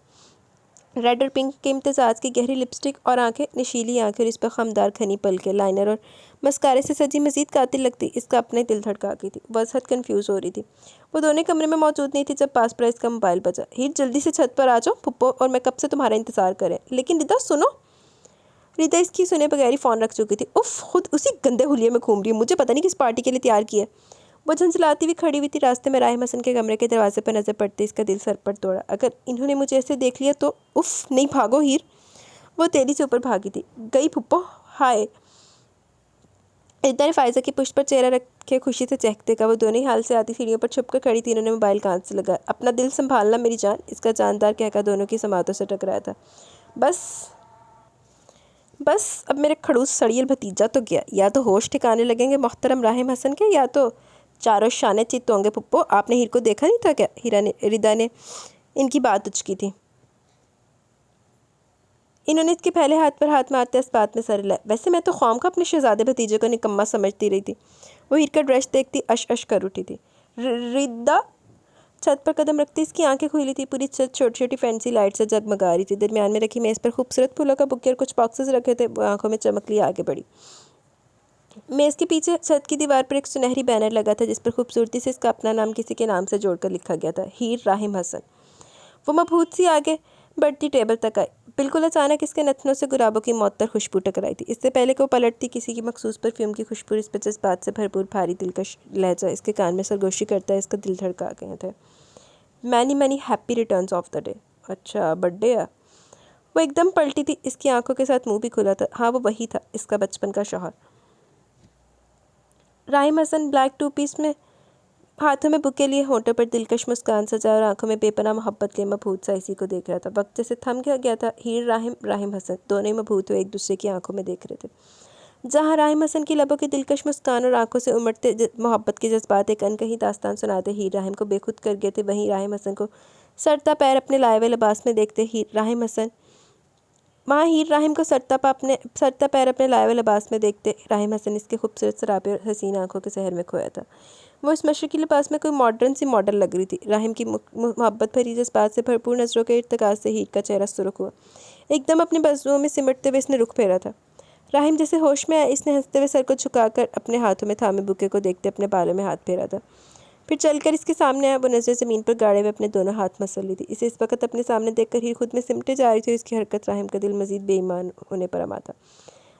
रेड और पिंक के इम्तिजाज की गहरी लिपस्टिक और आंखें, नशीली आंखें और इस पर खमदार घनी पलके, लाइनर और मस्कारे से सजी मजीद कातिल लगती। इसका अपने दिल धड़का गई थी। वह हद कंफ्यूज हो रही थी। वो दोनों कमरे में मौजूद नहीं थी जब पास प्राइस का मोबाइल बजा। हीर जल्दी से छत पर आ जाओ पुप्पो, और मैं कब से तुम्हारा इंतजार करें। लेकिन रिदा सुनो। रिदा इसकी सुने बगैर ही फ़ोन रख चुकी थी। उफ, खुद उसी गंदे हुलिये में घूम रही है, मुझे पता नहीं किस पार्टी के लिए तैयार किया है। वो झंझलाती हुई खड़ी हुई थी। रास्ते में राहिम हसन के कमरे के दरवाजे पर नज़र पड़ते इसका दिल सर पर तोड़ा। अगर इन्होंने मुझे ऐसे देख लिया तो उफ, नहीं भागो हीर। वो तेजी से ऊपर भागी थी। गई पुप्पो, हाय। रिदा ने फायजा की पुष्ट पर चेहरा रख के खुशी से चहकते का। वो दोनों ही हाल से आती सीढ़ियों पर छुप कर खड़ी थी। इन्होंने मोबाइल कान से लगा। अपना दिल संभालना मेरी जान, इसका जानदार कहकर दोनों की समातों से टकराया था। बस बस अब मेरे खड़ूस सड़ियल भतीजा तो गया। या तो होश ठिकाने लगेंगे मोहतरम राहिम हसन के, या तो चारों शाने चित होंगे। पुप्पो, आपने हीर को देखा नहीं था क्या? रिदा ने इनकी बात उचकी थी। इन्होंने इसके पहले हाथ पर हाथ मारते इस बात में सर हिलाया। वैसे मैं तो ख्वाम का अपने शहजादे भतीजे को निकम्मा समझती रही थी। वो हीर का ड्रेस देखती अश अश कर उठी थी। रिदा छत पर कदम रखती इसकी आंखें खुली थी। पूरी छत छोटी छोटी फैंसी लाइट से जगमगा रही थी। दरमियान में रखी मेज़ पर खूबसूरत फूलों का बुके और कुछ बॉक्सेस रखे थे। वो आंखों में चमक लिए आगे बढ़ी। मेज़ के पीछे छत की दीवार पर एक सुनहरी बैनर लगा था जिस पर खूबसूरती से इसका अपना नाम किसी के नाम से जोड़कर लिखा गया था, हीर राहिम हसन। वो मबहूत सी आगे बढ़ती टेबल तक आई। बिल्कुल अचानक इसके नथनों से गुलाबों की मअत्तर खुशबू टकराई थी। इससे पहले कि वो पलटती, किसी की मखसूस परफ्यूम की खुशबू इस पर जज्बात से भरपूर भारी दिलकश लहजा इसके कान में सरगोशी करता है। इसका दिल धड़का गए थे। Many many happy returns of the day. अच्छा, बर्थडे है। वो एकदम पलटी थी। इसकी आंखों के साथ मुंह भी खुला था। हाँ, वो वही था, इसका बचपन का शौहर Rahim Hasan. Black two piece में, हाथों में बुके लिए, होंठों पर दिलकश मुस्कान सजा और आंखों में बेपनाह मोहब्बत के मबहूत सा इसी को देख रहा था। वक्त जैसे थम गया था। हीर राहिम हसन दोनों ही मबहूत हुए एक दूसरे की आंखों में देख रहे थे। जहाँ राहिम हसन की लबों की दिलकश मुस्कान और आंखों से उमड़ते मोहब्बत के जज्बात एक अनकही दास्तान सुनाते हीर राहिम को बेखुद कर गए थे, वहीं राहिम हसन को सड़ता पैर अपने लाए हुए लिबास में देखते हीर राहिम को सड़ता पैर अपने लाए हुए लिबास में देखते राहिम हसन इसके खूबसूरत सरापे और हसीन आंखों के सहर में खोया था। वो इस मशरकी लिबास में कोई मॉडर्न सी मॉडल लग रही थी। राहिम की मोहब्बत भरी जज्बात से भरपूर नज़रों के इर्तिकाज से हीर का चेहरा सुर्ख हुआ। एकदम अपने बाजुओं में सिमटते हुए इसने रुख फेरा था। राहिम जैसे होश में आया। इसने हंसते हुए सर को झुकाकर अपने हाथों में थामे बुके को देखते अपने बालों में हाथ फेरा था। फिर चलकर इसके सामने आया। वो नज़र ज़मीन पर गाड़े हुए अपने दोनों हाथ मसल ली थी। इसे इस वक्त अपने सामने देखकर हीर खुद में सिमटे जा रही थी। इसकी हरकत राहिम का दिल मजीद बेईमान होने पर अमा था।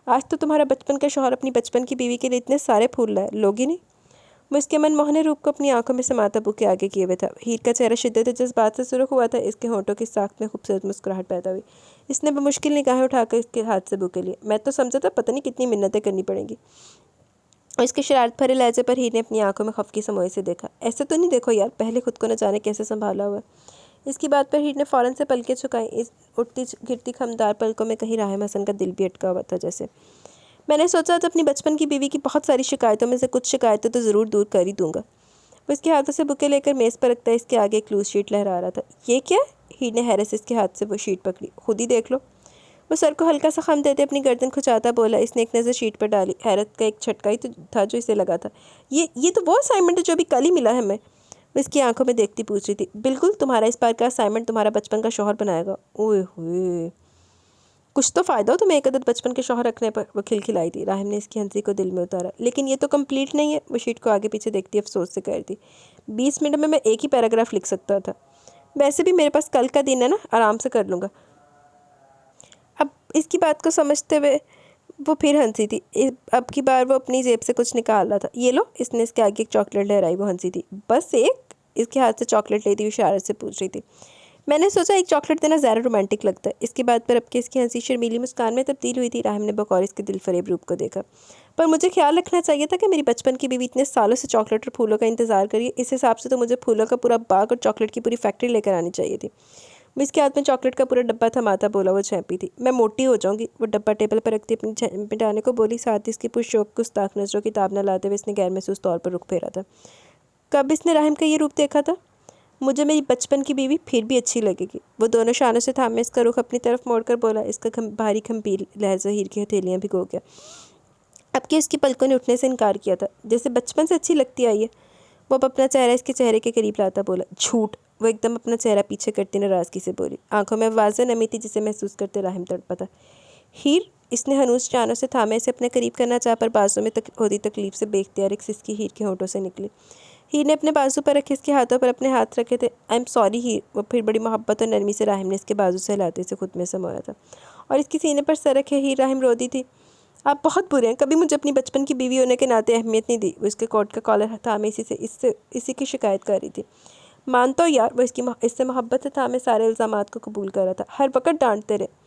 आज तो तुम्हारा बचपन का शौहर अपनी बचपन की बीवी के लिए इतने सारे फूल लाए, लोगी नहीं? वो इसके मनमोहने रूप को अपनी आंखों में समाता बुके आगे किए हुए था। हीर का चेहरा शिद्दत जज्बात से सुर्ख हुआ था। इसके होंठों की साख्त में खूबसूरत मुस्कुराहट पैदा हुई। इसने बमुश्किल निगाहें उठाकर इसके हाथ से बुके लिए। मैं तो समझा था पता नहीं कितनी मिन्नतें करनी पड़ेंगी। और इसके शरारत भरे लहजे पर हीर ने अपनी आंखों में खफ की समोई से देखा। ऐसे तो नहीं देखो यार, पहले खुद को न जाने कैसे संभाला हुआ है। इसकी बात पर हीर ने फ़ौरन से पलकें झुकाई। इस उठती गिरती खमदार पलकों में कहीं राहिम हसन का दिल भी अटका हुआ था जैसे। मैंने सोचा था अपनी बचपन की बीवी की बहुत सारी शिकायतों में से कुछ शिकायतें तो ज़रूर दूर कर ही दूंगा। वो इसके हाथों से बुके लेकर मेज़ पर रखता है। इसके आगे एक लूज शीट लहरा रहा था। ये क्या है? हीर ने हैरत से इसके हाथ से वो शीट पकड़ी। खुद ही देख लो। वो सर को हल्का सा खम देते अपनी गर्दन खुचाता बोला। इसने एक नज़र शीट पर डाली। हैरत का एक झटका ही तो था जो इसे लगा था। ये तो वो असाइनमेंट है जो अभी कल ही मिला है हमें। वो इसकी आंखों में देखती पूछ रही थी। बिल्कुल, तुम्हारा इस बार का असाइनमेंट तुम्हारा बचपन का शौहर बनाएगा। ओए हुए, कुछ तो फ़ायदा हो तुम्हें एक अदद बचपन के शौहर रखने पर। वो खिलखिलाई थी। राहिम ने इसकी हंसी को दिल में उतारा। लेकिन ये तो कंप्लीट नहीं है। वो शीट को आगे पीछे देखती अफसोस से कह रही थी। 20 मिनट में मैं एक ही पैराग्राफ लिख सकता था। वैसे भी मेरे पास कल का दिन है ना, आराम से कर लूँगा। अब इसकी बात को समझते हुए वो फिर हंसी थी। अब की बार वो अपनी जेब से कुछ निकाल रहा था। ये लो। इसने इसके आगे एक चॉकलेट लहराई। वो हंसी थी। बस एक? इसके हाथ से चॉकलेट लेती हुई इशारे से पूछ रही थी। मैंने सोचा एक चॉकलेट देना ज़्यादा रोमांटिक लगता है। इसकी बात पर अब के इसकी हंसी शर्मीली मुस्कान में तब्दील हुई थी। राहिम ने बकौर इसके दिलफरेब रूप को देखा। पर मुझे ख्याल रखना चाहिए था कि मेरी बचपन की बीवी इतने सालों से चॉकलेट और फूलों का इंतज़ार करिए। इस हिसाब से तो मुझे फूलों का पूरा बाग और चॉकलेट की पूरी फैक्ट्री लेकर आनी चाहिए थी। वो इसके हाथ में चॉकलेट का पूरा डब्बा थमाता बोला। वो छेपी थी। मैं मोटी हो जाऊंगी। वो डब्बा टेबल पर रखती अपनी मिटाने को बोली। साथ ही इसकी पुरशौक गुस्ताख नजरों की ताब न लाते हुए इसने गैर महसूस तौर पर रुख फेरा था। कब इसने राहिम का ये रूप देखा था? मुझे मेरी बचपन की बीवी फिर भी अच्छी लगेगी। वो दोनों शानों से थामे इसका रुख अपनी तरफ मोड़कर बोला। इसका भारी गंभीर लहजा हीर की हथेलियाँ भिगो गया। अब कि उसकी पलकों ने उठने से इनकार किया था, जैसे बचपन से अच्छी लगती आई है। वो अब अपना चेहरा इसके चेहरे के करीब लाता बोला, झूठ। वो एकदम अपना चेहरा पीछे करती नाराज़गी से बोली। आंखों में वाज़ह नमी थी जिसे महसूस करते राहिम तड़पा था। हीर, इसने हनूस चानों से थामे इसे अपने करीब करना चाहा, पर बाजू में होती तकलीफ से बेख्तियार एक सिसकी हीर के होठों से निकली। हीर ने अपने बाजू पर रखे इसके हाथों पर अपने हाथ रखे थे। आई एम सॉरी हीर। वो फिर बड़ी मोहब्बत और नरमी से राहिम ने इसके बाजू से हिलाते इसे खुद में समाया था और इसकी सीने पर सर रखे हीर राहिम रोती थी। आप बहुत बुरे हैं, कभी मुझे अपनी बचपन की बीवी होने के नाते अहमियत नहीं दी। वो इसके कोट का कॉलर थामे इसी की शिकायत कर रही थी। मानता हो यार, वो इससे मोहब्बत से थामे सारे इल्ज़ामात को कबूल कर रहा था, हर वक्त डांटते रहे।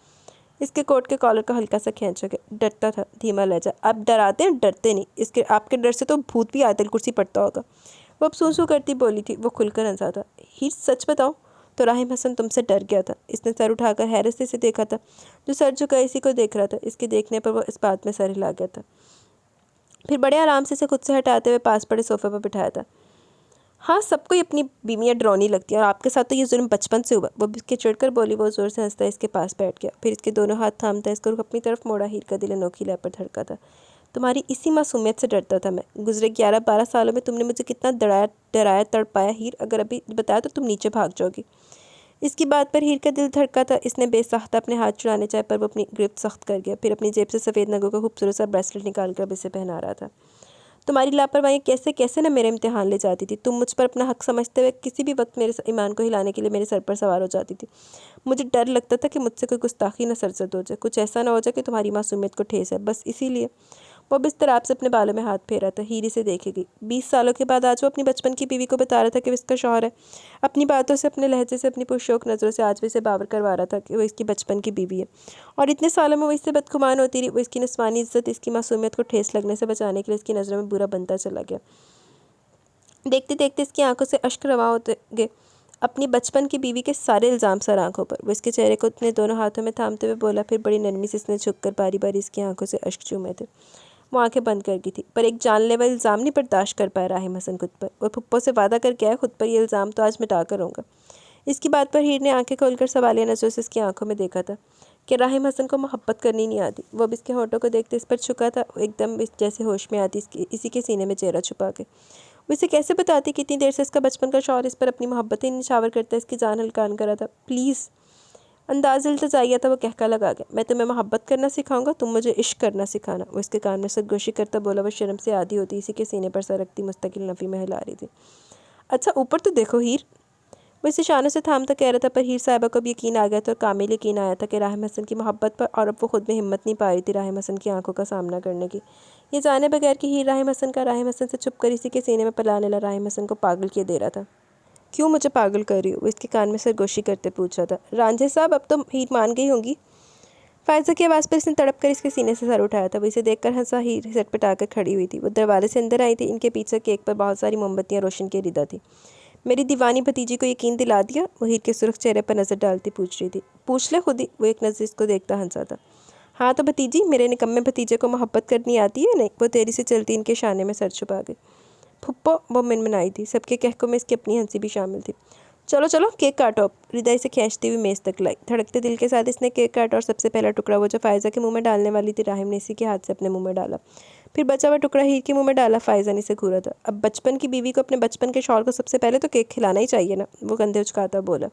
इसके कोट के कॉलर का हल्का सा खींचा गया। डरता था, धीमा लहजा। आप डराते हैं, डरते नहीं। इसके आपके डर से तो भूत भी आयतल कुर्सी पढ़ता होगा। वो अब सूसू करती बोली थी। वो खुलकर हंसा था। हीर, सच बताओ तो राहिम हसन तुमसे डर गया था। इसने सर उठाकर हैरत से इसे देखा था। जो सर झुका इसी को देख रहा था। इसके देखने पर वो इस बात में सर हिला गया था। फिर बड़े आराम से इसे खुद से हटाते हुए पास पड़े सोफे पर बिठाया था। हाँ, सबको ही अपनी बीवियाँ डरावनी लगती हैं और आपके साथ तो ये जुर्म बचपन से हुआ। वो इसके चिढ़कर बोली। वो ज़ोर से हंसता इसके पास बैठ गया। फिर इसके दोनों हाथ थामता इसको अपनी तरफ मोड़ा। हीर का दिल अनोखी लय पर धड़का था। तुम्हारी इसी मासूमियत से डरता था मैं। गुजरे 11-12 सालों में तुमने मुझे कितना डराया तड़पाया हीर। अगर अभी बताया तो तुम नीचे भाग जाओगी। इसकी बात पर हीर का दिल धड़का था। इसने बेसाख्ता अपने हाथ छुड़ाने चाहे, पर वो अपनी गिरफ्त सख्त कर गया। फिर अपनी जेब से सफ़ेद नगों का खूबसूरत सा ब्रेसलेट निकाल कर अब इसे पहना रहा था। तुम्हारी लापरवाही कैसे कैसे न मेरे इम्तिहान ले जाती थी। तुम मुझ पर अपना हक समझते हुए किसी भी वक्त मेरे ईमान को हिलाने के लिए मेरे सर पर सवार हो जाती थी। मुझे डर लगता था कि मुझसे कोई गुस्ताखी न सरजद हो जाए, कुछ ऐसा ना हो जाए कि तुम्हारी मासूमियत को ठेस है। बस इसीलिए वो बिस्तर से अपने बालों में हाथ फेरा था। हीरी से देखेगी। 20 सालों के बाद आज वो अपनी बचपन की बीवी को बता रहा था कि वो इसका शौहर है। अपनी बातों से, अपने लहजे से, अपनी पुरशौक नज़रों से आज भी इसे बावर करवा रहा था कि वो इसकी बचपन की बीवी है। और इतने सालों में वो इससे बदगुमान होती रही। वो इसकी नस्वानी इज्जत, इसकी मासूमियत को ठेस लगने से बचाने के लिए इसकी नज़रों में बुरा बनता चला गया। देखते देखते इसकी आंखों से अश्क रवा होते गए। अपनी बचपन की बीवी के सारे इल्ज़ाम सर आंखों पर। वो इसके चेहरे को अपने दोनों हाथों में थामते हुए बोला। फिर बड़ी नरमी से इसने झुककर बारी बारी इसकी आंखों से अश्क चूमे थे। वो आंखें बंद कर गई थी, पर एक जानलेवा इल्ज़ाम नहीं बर्दाश्त कर पाया राहिम हसन खुद पर। वो फुप्पो से वादा करके आया, खुद पर ये इल्ज़ाम तो आज मिटा कर रहूँगा। इसकी बात पर हीर ने आंखें खोलकर सवालिया नज़रों से इसकी आंखों में देखा था कि राहिम हसन को मोहब्बत करनी नहीं आती। वो अब इसके होठों को देखते इस पर झुका था। वो एकदम जैसे होश में आती इसी के सीने में चेहरा छुपा के। वो इसे कैसे बताती कि इतनी देर से इसका बचपन का शौहर इस पर अपनी मोहब्बत ही निछावर करता, इसकी जान हल्कान करा था। प्लीज़। अंदाज़ इल्तिजाइया था। वो कहका लगा गया। मैं तुम्हें मोहब्बत करना सिखाऊंगा, तुम मुझे इश्क करना सिखाना। वो इसके कान में सरगोशी करता बोला। वो शर्म से आधी होती इसी के सीने पर सर रखती मुस्तकिल नफ़ी में हिला रही थी। अच्छा, ऊपर तो देखो हीर। वो इसे शानों से थामता कह रहा था, पर हीर साहिबा को भी यकीन आ गया था और कामिल यकीन आया था कि राहिम हसन की मोहब्बत पर। और अब वो खुद में हिम्मत नहीं पा रही थी राहिम हसन की आंखों का सामना करने की, ये जाने बगैर कि हीर राहिम हसन से छुप कर इसी के सीने में पलाने लगा राहिम हसन को पागल किए दे रहा था। क्यों मुझे पागल कर रही हो? वो इसके कान में सरगोशी करते पूछ रहा था। रांझे साहब, अब तो हीर मान गई होंगी। फ़ायज़ा की आवाज़ पर इसने तड़प कर इसके सीने से सर उठाया था। वो इसे देखकर हंसा। हीर झटपटाकर खड़ी हुई थी। वो दरवाजे से अंदर आई थी। इनके पीछे केक पर बहुत सारी मोमबत्तियाँ रोशन की रिदा थी। मेरी दीवानी भतीजी को यकीन दिला दिया? वो हीर के सुर्ख चेहरे पर नज़र डालती पूछ रही थी। पूछ ले खुद ही। वो एक नज़र इसको देखता हंसा था। हाँ तो भतीजी, मेरे निकम्मे भतीजे को मोहब्बत करनी आती है नहीं? वो तेरी से चलती इनके शाने में सर छुपा गई। फुप्पो, वो मिनमिनाई थी। सबके कहकों में इसकी अपनी हंसी भी शामिल थी। चलो चलो केक काटो। रिदा इसे खींचती हुई मेज़ तक लाई। धड़कते दिल के साथ इसने केक काटा और सबसे पहला टुकड़ा वो जो फ़ायज़ा के मुंह में डालने वाली थी, राहिम ने इसी के हाथ से अपने मुंह में डाला। फिर बचा हुआ टुकड़ा हीर के मुंह में डाला। फ़ायज़ा ने इसे घूरा था। अब बचपन की बीवी को अपने बचपन के शौहर को सबसे पहले तो केक खिलाना ही चाहिए ना। वो कंधे उचकाता बोला।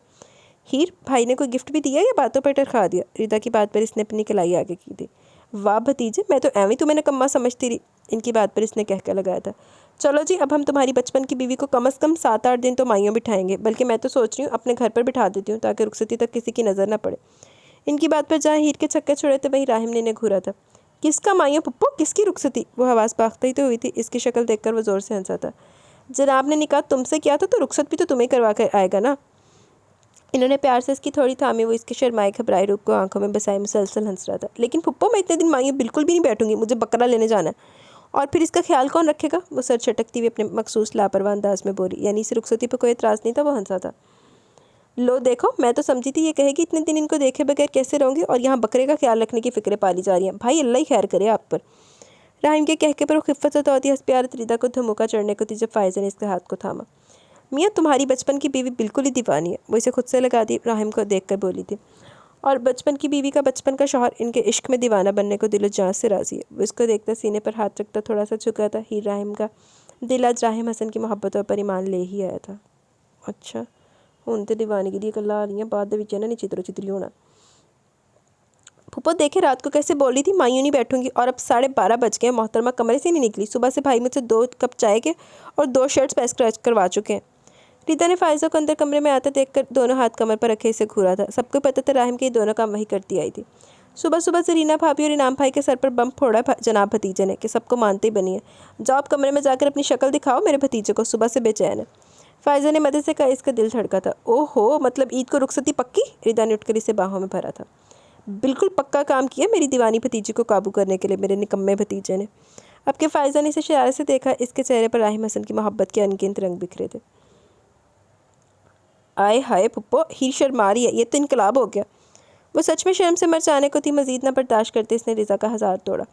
हीर, भाई ने कोई गिफ्ट भी दिया या बातों पर टरखा दिया? रिदा की बात पर इसने अपनी कलाई आगे की थी। वाह भतीजे, मैं तो एवं तुम्हें निकम्मा समझती रही। इनकी बात पर इसने कहकर लगाया था। चलो जी, अब हम तुम्हारी बचपन की बीवी को कम से कम 7-8 दिन तो माइयों बिठाएंगे। बल्कि मैं तो सोच रही हूँ अपने घर पर बिठा देती हूँ, ताकि रुखसती तक किसी की नज़र न पड़े। इनकी बात पर जहाँ हीर के छक्के छुड़े थे वहीं राहिम ने इन्हें घूरा था। किसका माइयों पुप्पो, किसकी रुखसती? वो आवाज़ भागती तो हुई थी। इसकी शक्ल देखकर वो ज़ोर से हंसा था। जनाब ने निकाह तुमसे किया था तो रुखसत भी तो तुम्हें करवा कर आएगा ना। इन्होंने प्यार से इसकी थोड़ी थामी। वो इसके शर्माए घबराए रूप को आंखों में बसाए मुसलसल हंस रहा था। लेकिन पुप्पो, मैं इतने दिन माइयों बिल्कुल भी नहीं बैठूंगी। मुझे बकरा लेने जाना है। और फिर इसका ख्याल कौन रखेगा? वो सर छटकती हुई अपने मखसूस लापरवाह अंदाज में बोली। यानी इस रुखसती पर कोई एतराज़ नहीं था। वो हंसा था। लो देखो, मैं तो समझी थी ये कहेगी इतने दिन इनको देखे बगैर कैसे रहूँगी, और यहाँ बकरे का ख्याल रखने की फ़िक्रें पाली जा रही हैं। भाई अल्लाह ही खैर करे आप पर। राहिम के कहके पर वो खिफ़्फ़त होती हंस प्यारत रिदा को धमोका चढ़ने को थी जब फ़ायज़ा ने इसके हाथ को थामा। मियाँ, तुम्हारी बचपन की बीवी बिल्कुल ही दीवानी है। वो इसे खुद से लगा दी राहिम को देख कर बोली थी। और बचपन की बीवी का बचपन का शौहर इनके इश्क में दीवाना बनने को दिलो जान से राज़ी है। वो इसको देखता सीने पर हाथ रखता थोड़ा सा झुका था। हीर राहिम का दिल आज राहिम हसन की मोहब्बतों पर ईमान ले ही आया था। अच्छा हुण ते दीवानगी दी गल्लां आ रही बाद दे विच ना नहीं चित्रो चित्री होना। फूफो देखे रात को कैसे बोली थी मायूं नहीं बैठूंगी, और अब 12:30 बज गए। मोहतरमा कमरे से नहीं निकली। सुबह से भाई मुझसे 2 कप चाय के और 2 शर्ट्स प्रेस करवा चुके हैं। रिदा ने फायजा को अंदर कमरे में आते देखकर दोनों हाथ कमर पर रखे इसे घूरा था। सबको पता था राहिम के ये दोनों काम वही करती आई थी। सुबह सुबह से रीना भाभी और इनाम भाई के सर पर बम फोड़ा जनाब भतीजे ने कि सबको मानते ही बनी है। जाओ आप कमरे में जाकर अपनी शक्ल दिखाओ, मेरे भतीजे को सुबह से बेचैन है। फायजा ने मदद से कहा। इसका दिल धड़का था। ओहो, मतलब ईद को रुखसती पक्की? रिदा ने उठकर इसे बाहों में भरा था। बिल्कुल पक्का काम किया मेरी दीवानी भतीजी को काबू करने के लिए मेरे निकम्मे भतीजे ने। अब के फायजा ने इसे शरारत से देखा। इसके चेहरे पर राहिम हसन की मोहब्बत के अनगिनत रंग बिखरे थे। आए हाय पुप्पो, हीर शर्मा रही है, ये तो इनकलाब हो गया। वो सच में शर्म से मर जाने को थी। मजीद न बर्दाश्त करते इसने रिजा का हज़ार तोड़ा।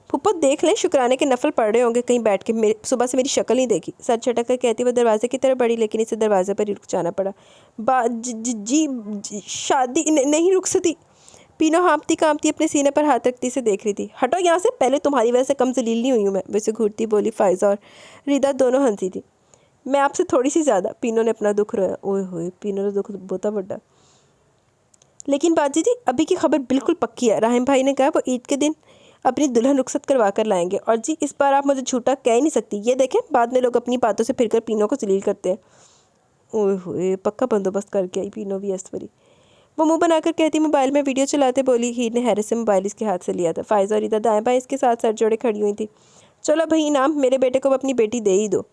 पुप्पो देख लें, शुक्राने के नफल पड़ रहे होंगे कहीं बैठ के। सुबह से मेरी शक्ल नहीं देखी। सर झटक कर कहती वो दरवाजे की तरफ बढ़ी, लेकिन इसे दरवाजे पर ही रुक जाना पड़ा। जी शादी नहीं रुक सकती। पीनो हाँपती कांपती अपने सीने पर हाथ रखती से देख रही थी। हटो यहाँ से, पहले तुम्हारी वजह से कम जलील नहीं हुई हूँ मैं। वैसे घूरती बोली फायजा, और रिदा दोनों हंसी थी। मैं आपसे थोड़ी सी ज़्यादा। पीनो ने अपना दुख रोया। ओए होए, पीनो ने दुख बहुत बड़ा। लेकिन बाजी जी, अभी की खबर बिल्कुल पक्की है। राहिम भाई ने कहा वो ईद के दिन अपनी दुल्हन रुखसत करवा कर लाएंगे। और जी इस बार आप मुझे झूठा कह ही नहीं सकती। ये देखें, बाद में लोग अपनी बातों से फिरकर पीनो को जलील करते हैं। ओए होए, पक्का बंदोबस्त करके आई पीनो भी ऐश्वरी। वो मुंह बनाकर कहती मोबाइल में वीडियो चलाते बोली। हीर ने हैरत से मोबाइल इसके हाथ से लिया था। फायजा और ईदा दाएं बाएं इसके साथ सर जोड़े खड़ी हुई थी। चलो भाई इनाम, मेरे बेटे को अपनी बेटी दे ही दो।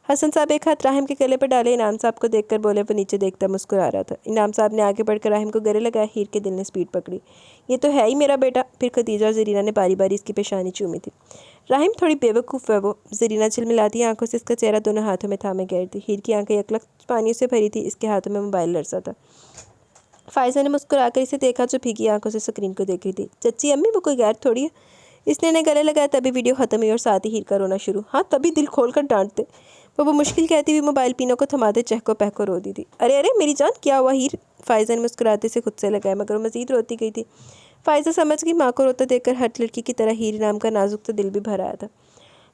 हसन साहब एक हाथ राहिम के गले पर डाले। इनाम साहब को देखकर बोले। वो नीचे देखता मुस्कुरा रहा था। इनाम साहब ने आगे बढ़कर राहिम को गले लगाया। हीर के दिल ने स्पीड पकड़ी। ये तो है ही मेरा बेटा। फिर खदीजा और जरीना ने बारी बारी इसकी पेशानी चूमी थी। राहिम थोड़ी बेवकूफ़ है वो। जरीना चिलमिलाती आंखों से इसका चेहरा दोनों हाथों में थामे गई थी। हीर की आंखें यकलक पानियों से भरी थी। इसके हाथों में मोबाइल लरसा था। फायजा ने मुस्कुराकर इसे देखा जो भीगी आंखों से स्क्रीन को देख रही थी। चच्ची अम्मी, वो कोई गैर थोड़ी है। इसने इन्हें गले लगाया। तभी वीडियो खत्म हुई और साथ ही हीर का रोना शुरू। हाँ, तभी दिल खोल कर डांटते। वो मुश्किल कहती हुई मोबाइल पीनो को थमाते चहको पहको रो दी थी। अरे अरे मेरी जान, क्या हुआ हीर? फायजा ने मुस्कुराते से खुद से लगाया, मगर वो मज़ीद रोती गई थी। फायजा समझ गई माँ को रोता देखकर हर लड़की की तरह हीर नाम का नाजुक सा दिल भी भर आया था।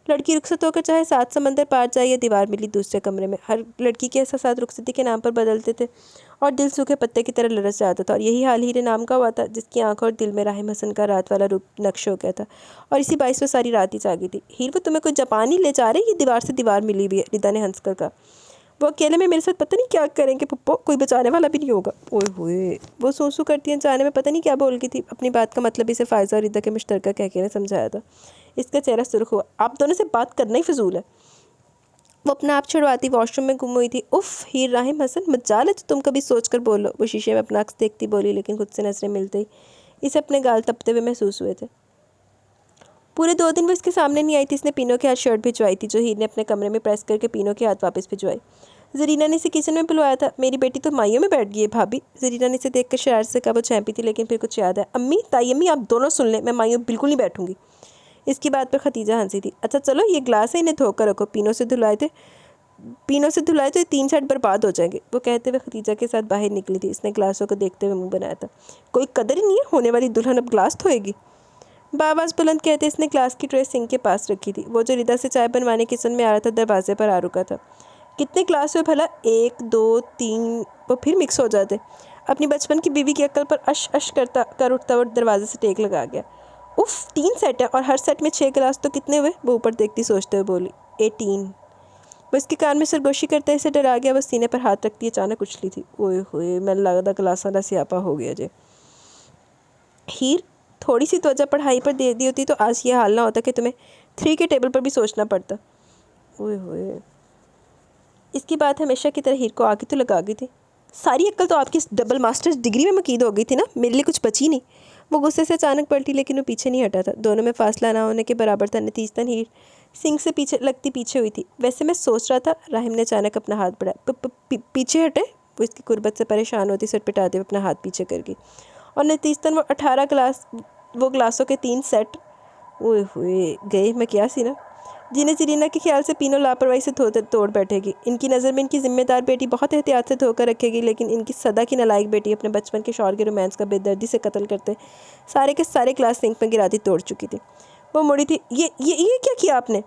लड़की रुखसत होकर चाहे 7 समंदर पार जाए या दीवार मिली दूसरे कमरे में, हर लड़की के एहसास रुखसती के नाम पर बदलते थे और दिल सूखे पत्ते की तरह लरस जाता था। और यही हाल हीरे नाम का हुआ था, जिसकी आंखों और दिल में राहिम हसन का रात वाला रूप नक्श हो गया था। और इसी बाइस वो सारी रात ही जागी थी। हीर, वो तुम्हें कोई जापानी ले जा रहे, ये दीवार से दीवार मिली हुई है। रिदा ने हंस कर कहा। वो अकेले में मेरे साथ पता नहीं क्या करेंगे पुप्पो, कोई बचाने वाला भी नहीं होगा। ओए होए, वो सूसू करती है जाने में पता नहीं क्या बोल गई थी। अपनी बात का मतलब इसे फायजा और रिदा के मुश्तरका कह के ने समझाया था। इसका चेहरा सुर्ख हुआ। आप दोनों से बात करना ही फजूल है। वो अपना आप छुड़वाती वॉशरूम में गुम हुई थी। उफ़ हीर राहिम हसन, मजाल है तो तुम कभी सोच कर बोलो। वो शीशे में अपना अक्स देखती बोली, लेकिन खुद से नजरें मिलते ही इसे अपने गाल तपते हुए महसूस हुए थे। पूरे 2 दिन वो इसके सामने नहीं आई थी। इसने पीनो के हाथ शर्ट भिजवाई थी, जो हीर ने अपने कमरे में प्रेस करके पीनो के हाथ वापस भिजवाई। जरीना ने इसे किचन में बुलवाया था। मेरी बेटी तो माइयों में बैठ गई है भाभी। जरीना ने इसे देखकर शरारत से कहा। वो चैंपी थी, लेकिन फिर कुछ याद है। अम्मी, ताई अम्मी, आप दोनों सुन लें, मैं माइयों बिल्कुल नहीं बैठूंगी। इसकी बात पर खतीजा हंसी थी। अच्छा चलो, ये ग्लास है, इन्हें धोकर रखो। पीनो से धुलाए तो ये 3 सेट बर्बाद हो जाएंगे। वो कहते हुए खतीजा के साथ बाहर निकली थी। इसने ग्लासों को देखते हुए मुंह बनाया था। कोई कदर ही नहीं है, होने वाली दुल्हन अब ग्लास धोएगी। बाबाज बुलंद कहते इसने ग्लास की ट्रे सिंक के पास रखी थी। वो जो रिदा से चाय बनवाने किचन में आ रहा था, दरवाजे पर आ रुका था। कितने ग्लास हुए भला? 1 2 3। वो फिर मिक्स हो जाते। अपनी बचपन की बीवी की अक्ल पर अश अश करता कर उठता वो दरवाजे से टेक लगा गया। उफ़, 3 सेट है और हर सेट में 6 गिलास, तो कितने हुए? वो ऊपर देखती सोचते हुए बोली। 18। वो इसके कान में सरगोशी करते इसे डरा गया। वो सीने पर हाथ रखती अचानक उछली थी। ओए होए, मैंने लगता गिलासा का स्यापा हो गया जे। हीर, थोड़ी सी त्वचा पढ़ाई पर दे दी होती तो आज ये हाल ना होता कि तुम्हें 3 के टेबल पर भी सोचना पड़ता। ओए होए, इसकी बात हमेशा की तरह हीर को आगे तो लगा गई थी। सारी अक्ल तो आपकी डबल मास्टर्स डिग्री में मकीद हो गई थी ना, मेरे लिए कुछ बची नहीं। वो गुस्से से अचानक पलटी, लेकिन वो पीछे नहीं हटा था। दोनों में फासला ना होने के बराबर था। नतीजतन हीर सिंह से पीछे हुई थी। वैसे मैं सोच रहा था। राहिम ने अचानक अपना हाथ बढ़ाया। पीछे हटे। वो इसकी कुर्बत से परेशान होती सर पिटाते हुए अपना हाथ पीछे कर गई। और नतीजतन वो 18 ग्लासों के 3 सेट ओए हुए गए। मैं क्या सी ना। जिन्हें जरीना के ख्याल से पीनो लापरवाही से तोड़ बैठेगी। इनकी नज़र में इनकी जिम्मेदार बेटी बहुत एहतियात से धोकर रखेगी, लेकिन इनकी सदा की नालायक बेटी अपने बचपन के शौहर के रोमांस का बेदर्दी से कत्ल करते सारे के सारे ग्लास सिंक में गिराती तोड़ चुकी थी। वो मुड़ी थी। ये क्या किया आपने?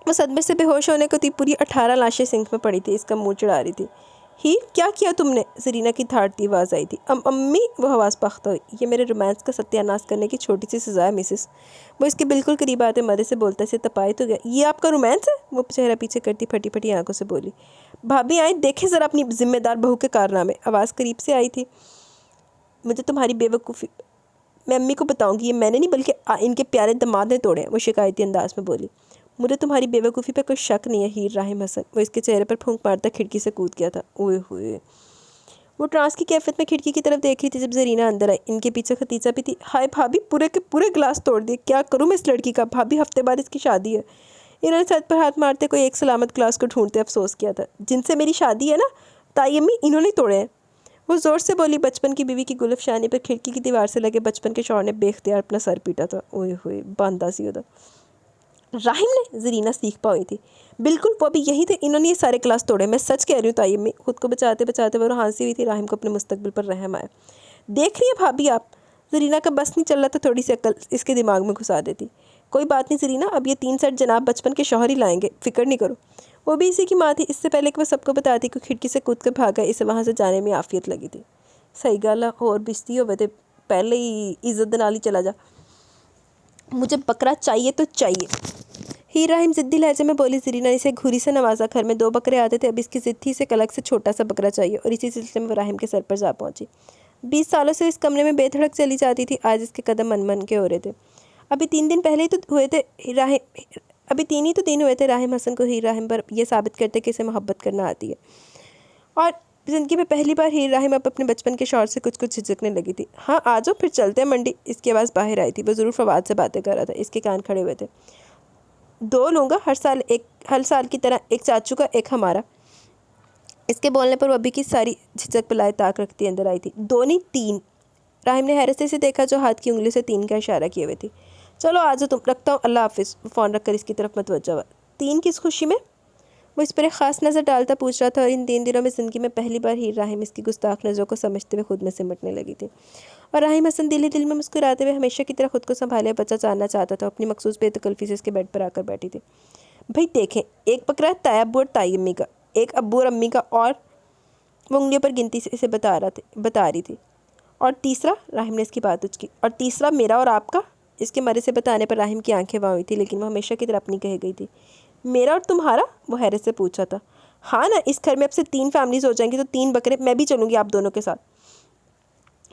वो सदमे से बेहोश होने को थी। पूरी 18 लाशें सिंक में पड़ी थी। इसका मुंह चढ़ा रही थी। हीर, क्या किया तुमने? जरीना की धाड़ती आवाज़ आई थी। अम्मी, वो हवास पख्ता हुई। ये मेरे रोमांस का सत्यानाश करने की छोटी सी सज़ा है मिसेस। वो इसके बिल्कुल करीब आते मदे से बोलता से तपाए तो गया। ये आपका रोमांस है? वो चेहरा पीछे करती फटी फटी आंखों से बोली। भाभी आए, देखें ज़रा अपनी जिम्मेदार बहू के कारनामे। आवाज़ करीब से आई थी। मुझे तुम्हारी बेवकूफ़ी, मैं अम्मी को बताऊंगी, ये मैंने नहीं बल्कि इनके प्यारे दामाद ने तोड़े हैं। वो शिकायती अंदाज में बोली। मुझे तुम्हारी बेवकूफ़ी पे कोई शक नहीं है हीर राहिम हसन। वो इसके चेहरे पर फूंक मारता खिड़की से कूद गया था। ओए हुए। वो ट्रांस की कैफियत में खिड़की की तरफ देख रही थी जब जरीना अंदर आई। इनके पीछे खतीजा भी थी। हाय भाभी, पूरे के पूरे ग्लास तोड़ दिए। क्या करूँ मैं इस लड़की का? भाभी, हफ्ते बाद इसकी शादी है। इन्होंने सर पर हाथ मारते कोई एक सलामत ग्लास को ढूंढते अफसोस किया था। जिनसे मेरी शादी है ना ताई अम्मी, इन्होंने तोड़े हैं। वो ज़ोर से बोली। बचपन की बीवी की गुलफशानी पर खिड़की की दीवार से लगे बचपन के शौहर ने बेख्तियार अपना सर पीटा था। ओए हुए, बांदा सी होता। राहिम ने? जरीना सीख पाई थी। बिल्कुल, वो अभी यही थे। इन्होंने ये सारे ग्लास तोड़े। मैं सच कह रही हूँ ताई अम्मी। खुद को बचाते बचाते वो हंसी हुई थी। राहिम को अपने मुस्तकबिल पर रहम आया। देख रही है भाभी आप, जरीना का बस नहीं चल रहा था थोड़ी सी अक्ल इसके दिमाग में घुसा देती। कोई बात नहीं जरीना, अब ये 3 सेट जनाब बचपन के शौहर ही लाएंगे, फिक्र नहीं करो। वो भी इसी की माँ थी। इससे पहले कि वह सबको बताती कि खिड़की से कूद कर भागा, इसे वहाँ से जाने में आफियत लगी थी। सही गल है, और बिस्ती होवे थे पहले ही इज्जत नाल ही चला जा। मुझे बकरा चाहिए तो चाहिए। हीर राहिम ज़िद्दी लहजे में बोली। जरीना इसे घुरी से नवाजा। घर में 2 बकरे आते थे, अब इसकी ज़िद थी इसे एक अलग से छोटा सा बकरा चाहिए, और इसी सिलसिले में वो राहिम के सर पर जा पहुंची। 20 सालों से इस कमरे में बेधड़क चली जाती थी। आज इसके कदम मन मन के हो रहे थे। अभी 3 दिन पहले ही तो हुए थे अभी 3 ही तो दिन हुए थे राहिम हसन को हीर राहिम पर यह साबित करते कि इसे मोहब्बत करना आती है। और ज़िंदगी में पहली बार हीर राहिम अब अपने बचपन के शौहर से कुछ कुछ झिझकने लगी थी। हाँ आ जाओ, फिर चलते हैं मंडी। इसकी आवाज़ बाहर आई थी। वो ज़रूर फवाद से बातें कर रहा था। इसके कान खड़े हुए थे। 2 लूँगा, हर साल की तरह, एक चाचू का एक हमारा। इसके बोलने पर वो अभी की सारी झिझक बुलाए ताक रखती अंदर आई थी। 2 नहीं 3। राहिम ने हैरत से देखा जो हाथ की उंगली से 3 का इशारा किए हुए थी। चलो आ जाओ तुम, रखता हूँ, अल्लाह हाफिज़। फ़ोन रखकर इसकी तरफ मतवज्जा हुआ। 3 किस खुशी में? वो इस पर एक ख़ास नज़र डालता पूछ रहा था। और इन 3 दिनों में ज़िंदगी में पहली बार हीर राहिम इसकी गुस्ताख नज़रों को समझते हुए खुद में सिमटने लगी थी। और राहिम हसन दिल ही दिल में मुस्कुराते हुए हमेशा की तरह खुद को संभाले बच्चा जानना चाहता था। अपनी मखसूस बेतकल्फ़ी से इसके बेड पर आकर बैठी थी। भाई देखें, एक पकड़ा है ताई अब्बू और ताई अम्मी का, एक अब्बू और अम्मी का, और वो उंगलियों पर गिनती से इसे बता रही थी। और तीसरा, राहिम ने इसकी बात उचकी, और तीसरा मेरा और आपका। इसके मरे से बताने पर राहिम की आंखें वहाँ हुई थी, लेकिन वो हमेशा की तरह अपनी कही गई थी। मेरा और तुम्हारा? वो हैरत से पूछा था। हाँ ना, इस घर में अब से 3 फैमिलीज़ हो जाएंगी, तो 3 बकरे। मैं भी चलूँगी आप दोनों के साथ।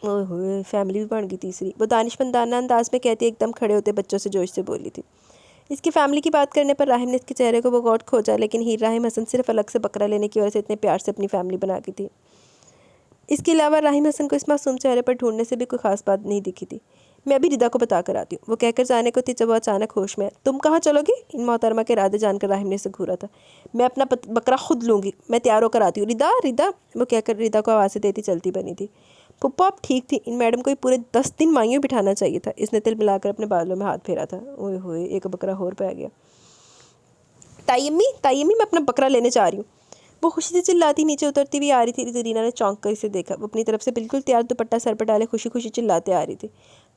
ओह, फैमिली भी बन गई तीसरी। वो दानिशमंदाना अंदाज में कहती एकदम खड़े होते बच्चों से जोश से बोली थी। इसकी फैमिली की बात करने पर राहिम ने इसके चेहरे को बहुत खोजा, लेकिन हीर राहिम हसन सिर्फ अलग से बकरा लेने की वजह से इतने प्यार से अपनी फैमिली बना की थी। इसके अलावा राहिम हसन को इस मासूम चेहरे पर ढूंढने से भी कोई खास बात नहीं दिखी थी। मैं अभी रिदा को बता कर आती हूँ, वो कहकर जाने को थी जब वो अचानक होश में। तुम कहाँ चलोगी? इन मोहतरमा के इरादे जानकर राहिम ने इसे घूरा था। मैं अपना बकरा खुद लूँगी, मैं तैयार होकर आती हूँ। रिदा, रिदा, वो कहकर रिदा को आवाज़ें देती चलती बनी थी। पुप्पा आप ठीक थी, इन मैडम को ही पूरे 10 दिन माइयों बिठाना चाहिए था। इसने तिल मिलाकर अपने बालों में हाथ फेरा था। ओए होए, एक बकरा और पै गया। ताई अम्मी, मैं अपना बकरा लेने जा रही हूँ। वो खुशी से चिल्लाती नीचे उतरती हुई आ रही थी। जरीना ने चौंक कर इसे देखा। वो अपनी तरफ से बिल्कुल तैयार दुपट्टा सर पर डाले खुशी खुशी चिल्लाते आ रही थी।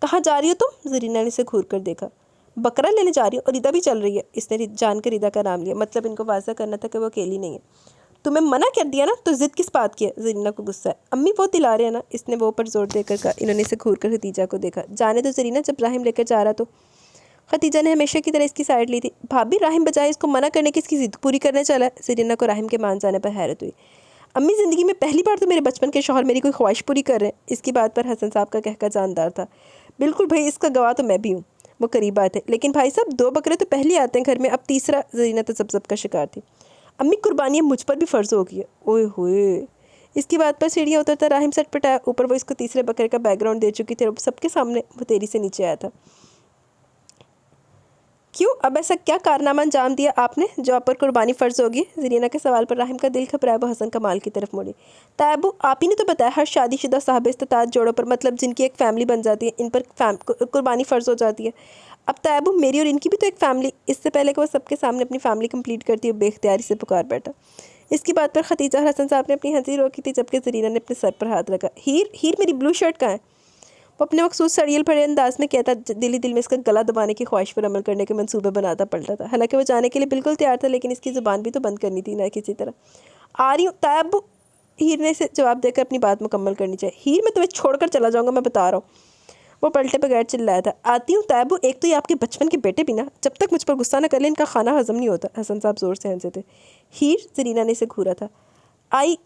कहाँ जा रही हो तुम? जरीना ने इसे घूर कर देखा। बकरा लेने जा रही हो? और रिदा भी चल रही है। इसने जानकर रिदा का नाम लिया, मतलब इनको वाज़ा करना था कि वो अकेली नहीं है। तुम्हें मना कर दिया ना, तो ज़िद किस बात की है? जरीना को गुस्सा है। अम्मी वो दिला रहे हैं ना, इसने वो पर जोर देकर कहा। इन्होंने इसे घूर कर खतीजा को देखा। जाने तो जरीना, जब राहिम लेकर जा रहा तो। खतीजा ने हमेशा की तरह इसकी साइड ली थी। भाभी, राहिम बजाय इसको मना करने की इसकी जिद पूरी करने चला है। जरीना को राहिम के मान जाने पर हैरत हुई। अम्मी, ज़िंदगी में पहली बार तो मेरे बचपन के शौहर मेरी कोई ख्वाहिश पूरी कर रहे हैं। इसकी बात पर हसन साहब का कहका जानदार था। बिल्कुल भाई, इसका गवाह तो मैं भी हूँ। वो करीब आए थे। लेकिन भाई साहब, 2 बकरे तो पहले आते हैं घर में, अब तीसरा। जरीना तो सब का शिकार थी। अम्मी, कुर्बानी मुझ पर भी फ़र्ज़ होगी। ओए होए, इसकी बात पर सीढ़ियाँ उतरता राहिम सट पटाया। ऊपर वो इसको तीसरे बकरे का बैकग्राउंड दे चुकी थी। सबके सामने वो तेरी से नीचे आया था। क्यों? अब ऐसा क्या कारनामा अंजाम दिया आपने जो आप पर कुर्बानी फ़र्ज़ होगी? जरीना के सवाल पर राहिम का दिल घबराया। वो हसन कमाल की तरफ मुड़ी। तायबू, आप ही ने तो बताया हर शादीशुदा साहब इस्तात जोड़ों पर, मतलब जिनकी एक फ़ैमिली बन जाती है, इन पर कुर्बानी फ़र्ज़ हो जाती है। अब तैयब मेरी और इनकी भी तो एक फ़ैमिली, इससे पहले कि वो सबके सामने अपनी फ़ैमिली कंप्लीट करती है बेख्तियारी से पुकार बैठा। इसकी बात पर खतीजा और हसन साहब ने अपनी हंसी रोकी थी, जबकि ज़रीना ने अपने सर पर हाथ रखा। हीर हीर मेरी ब्लू शर्ट कहाँ है? वो अपने मखसूस सड़ियल भरे अंदाज में कहता, दिली दिल में इसका गला दबाने की ख्वाहिश पर अमल करने के मंसूबे बनाता पलटा था। हालांकि वो जाने के लिए बिल्कुल तैयार था, लेकिन इसकी ज़ुबान भी तो बंद करनी थी ना किसी तरह। आ रही हूँ तैयब, हीर ने से जवाब देकर अपनी बात मुकम्मल करनी चाहिए। हीर मैं तुम्हें छोड़कर चला जाऊँगा, मैं बता रहा हूँ। वो पलटे बगैर चिल्लाया था। आती हूँ तैयब, एक तो ये आपके बचपन के बेटे भी ना, जब तक मुझ पर गुस्सा न कर ले इनका खाना हजम नहीं होता। हसन साहब ज़ोर से हंसे थे। हीर, ज़रीना ने इसे घूरा था। आई,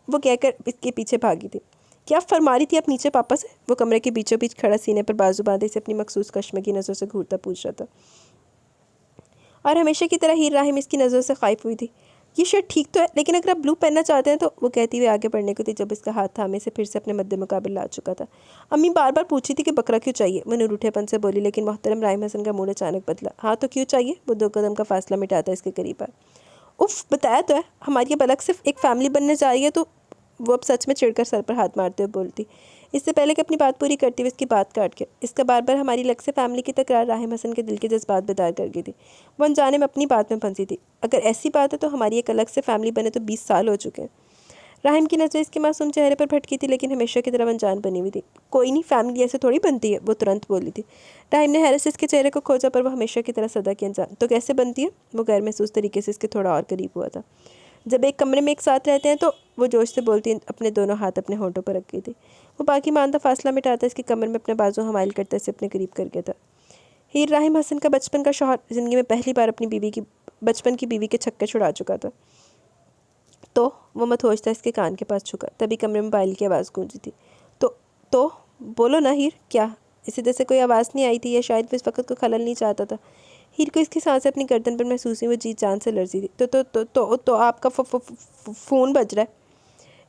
वो कहकर इसके पीछे भागी थी। क्या फरमा रही थी आप नीचे पापा से? वो कमरे के बीचों बीच खड़ा सीने पर बाजू बांधे से अपनी मखसूस कश्मे की नज़रों से घूरता पूछ रहा था। और हमेशा की तरह हीर राहिम इसकी नज़रों से खाइफ हुई थी। ये शर्ट ठीक तो है, लेकिन अगर आप ब्लू पहनना चाहते हैं तो, वो कहती हुई आगे बढ़ने को थी, जब इसका हाथ थामे से फिर से अपने मद्दे मुकाबिल ला चुका था। अम्मी बार बार पूछी थी कि बकरा क्यों चाहिए, मैं रूठेपन से बोली, लेकिन मोहतरम राहिम हसन का मूड अचानक बदला। हाँ तो क्यों चाहिए? वो 2 कदम का फासला मिटाता इसके करीब आया। उफ, बताया तो है, हमारी अब अलग सिर्फ एक फैमिली बनने जा रही है। तो वो अब सच में चिढ़कर सर पर हाथ मारते हुए बोलती, इससे पहले कि अपनी बात पूरी करती हुए इसकी बात काट के। इसका बार बार हमारी अलग से फैमिली की तकरार राहिम हसन के दिल के जज्बात बेदार कर गई थी। वो अनजाने में अपनी बात में फंसी थी। अगर ऐसी बात है तो हमारी एक अलग से फैमिली बने तो 20 साल हो चुके हैं। राहिम की नज़र इसके मासूम चेहरे पर भटकी थी, लेकिन हमेशा की तरह अनजान बनी हुई थी। कोई नहीं, फैमिली ऐसे थोड़ी बनती है, वो तुरंत बोली थी। राहिम ने हैरत से इसके चेहरे को खोजा, पर वो हमेशा की तरह सदा की अनजान। तो कैसे बनती है? वो गैर महसूस तरीके से इसके थोड़ा और करीब हुआ था। जब एक कमरे में एक साथ रहते हैं तो, वो जोश से बोलती, अपने दोनों हाथ अपने होंठों पर रख गई थी। वो बाकी मानता फासला मिटाता इसकी कमर में अपने बाजू हमाइल करते इसे अपने करीब कर गया था। हीर राहिम हसन का बचपन का शौहर ज़िंदगी में पहली बार अपनी बचपन की बीवी के छक्के छुड़ा चुका था। तो वो मतहोशता इसके कान के पास झुका, तभी कमरे में मोबाइल की आवाज़ गूंजी थी। तो बोलो ना हीर, क्या? इसी तरह से कोई आवाज़ नहीं आई थी, या शायद वो इस वक्त को खलल नहीं चाहता था। हीर को इसकी सांसें अपनी गर्दन पर महसूस हुई, वो जी जान से लर्जी थी। तो आपका फ़ोन बज रहा है।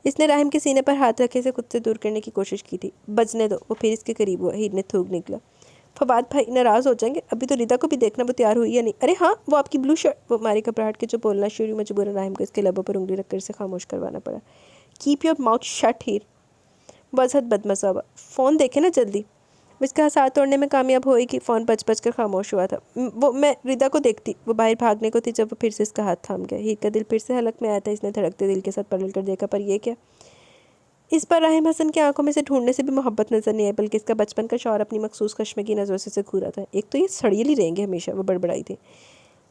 इसने राहिम के सीने पर हाथ रखे से खुद से दूर करने की कोशिश की थी। बजने दो। वो फिर इसके करीब हुआ। हीर ने थूक निकला। फवाद भाई नाराज़ हो जाएंगे, अभी तो रिदा को भी देखना वो तैयार हुई या नहीं। अरे हाँ, वो आपकी ब्लू शर्ट। वो हमारी घबराहट के जो बोलना शुरू, मजबूरन राहिम को इसके लबों पर उंगली रखकर इसे खामोश करवाना पड़ा। कीप योर माउथ शट हीर। वजहत बदमज़ा हुआ। फ़ोन देखे ना जल्दी। वो इसका हाथ तोड़ने में कामयाब हुई कि फ़ोन बच कर खामोश हुआ था। वो मैं रिदा को देखती। वो बाहर भागने को थी जब वो फिर से इसका हाथ थाम गया। हीर का दिल फिर से हलक में आया था। इसने धड़कते दिल के साथ पलट कर देखा, पर यह क्या? इस पर राहिम हसन की आंखों में से ढूंढने से भी मोहब्बत नजर नहीं आई, बल्कि इसका बचपन का शौहर अपनी मखसूस कश्मे की नज़रों से घूरा था। एक तो ये सड़ियल ही रहेंगे हमेशा, वो बड़बड़ाई थी।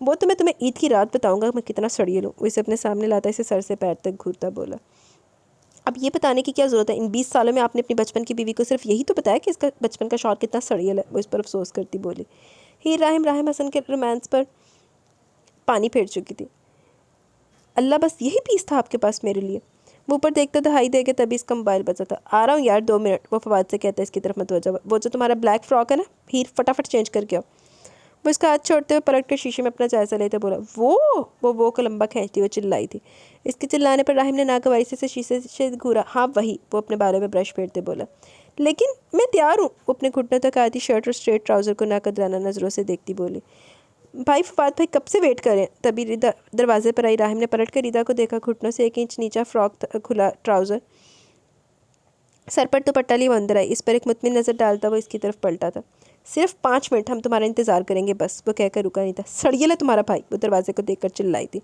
वो तो मैं तुम्हें ईद की रात बताऊंगा मैं कितना सड़ियल हूँ। वो इसे अपने सामने लाता इसे सर से पैर तक घूरता बोला। अब ये बताने की क्या ज़रूरत है? इन 20 सालों में आपने अपनी बचपन की बीवी को सिर्फ यही तो बताया कि इसका बचपन का शौहर कितना सड़ियल है। वो इस पर अफसोस करती बोली। हीर राहिम हसन के रोमांस पर पानी फेर चुकी थी। अल्लाह, बस यही पीस था आपके पास मेरे लिए? वो ऊपर देखते दहाई देके तभी इसका मोबाइल बचा था। आ रहा हूँ यार, 2 मिनट। वो फवाद से कहता है इसकी तरफ मत हो जा। वो जो तुम्हारा ब्लैक फ्रॉक है ना हीर, फटाफट चेंज करके आओ। वो इसका हाथ छोड़ते हुए पलट कर शीशे में अपना जायजा लेते बोला। वो को लंबा खींचती हुई चिल्लाई थी। इसके चिल्लाने पर राहिम ने नागवारी से शीशे से घूरा। हाँ वही। वो अपने बालों में ब्रश फेरते बोला। लेकिन मैं तैयार हूँ। वो अपने घुटनों तक आती शर्ट और स्ट्रेट ट्राउज़र को नाकदराना नज़रों से देखती बोली। भाई फवाद भाई कब से वेट करें? तभी रिदा दरवाजे पर आई। राहिम ने पलट कर रिदा को देखा। घुटनों से 1 इंच नीचा फ्रॉक खुला ट्राउज़र, सर पर दुपट्टा लिए वो अंदर आई। इस पर एक मुतमिन नज़र डालता वो इसकी तरफ पलटा था। सिर्फ 5 मिनट, हम तुम्हारा इंतज़ार करेंगे बस। वो कहकर रुका नहीं था। सड़ियल है तुम्हारा भाई। वो दरवाजे को देखकर चिल्लाई थी।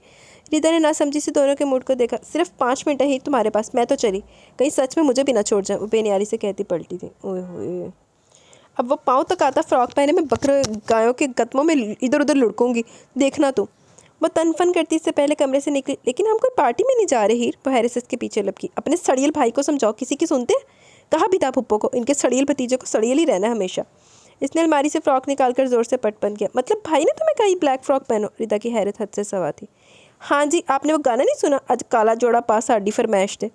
रिदा ने नासमझी से दोनों के मूड को देखा। सिर्फ 5 मिनट ही तुम्हारे पास, मैं तो चली। कहीं सच में मुझे भी ना छोड़ जाए। वो बेनियारी से कहती पलटी थी। ओए होए, अब वो पाँव तक आता फ्रॉक पहने में बकरे गायों के गतमों में इधर उधर लुढ़कूंगी, देखना तुम। वो तनफन करती इससे पहले कमरे से निकली। लेकिन हम कोई पार्टी में नहीं जा रहे हीर। वो हैरत से इसके पीछे लपकी। अपने सड़ियल भाई को समझाओ, किसी की सुनते? कहा भी था पुप्पो को, इनके सड़ियल भतीजे को सड़ियल ही रहना हमेशा। इसने अलमारी से फ्रॉक निकालकर ज़ोर से पटपन किया। मतलब भाई ने तुम्हें कही ब्लैक फ्रॉक पहनो? रिदा की हैरत हद से सवा थी। हाँ जी, आपने वो गाना नहीं सुना? आज काला जोड़ा पास आडी फरमाइश थे।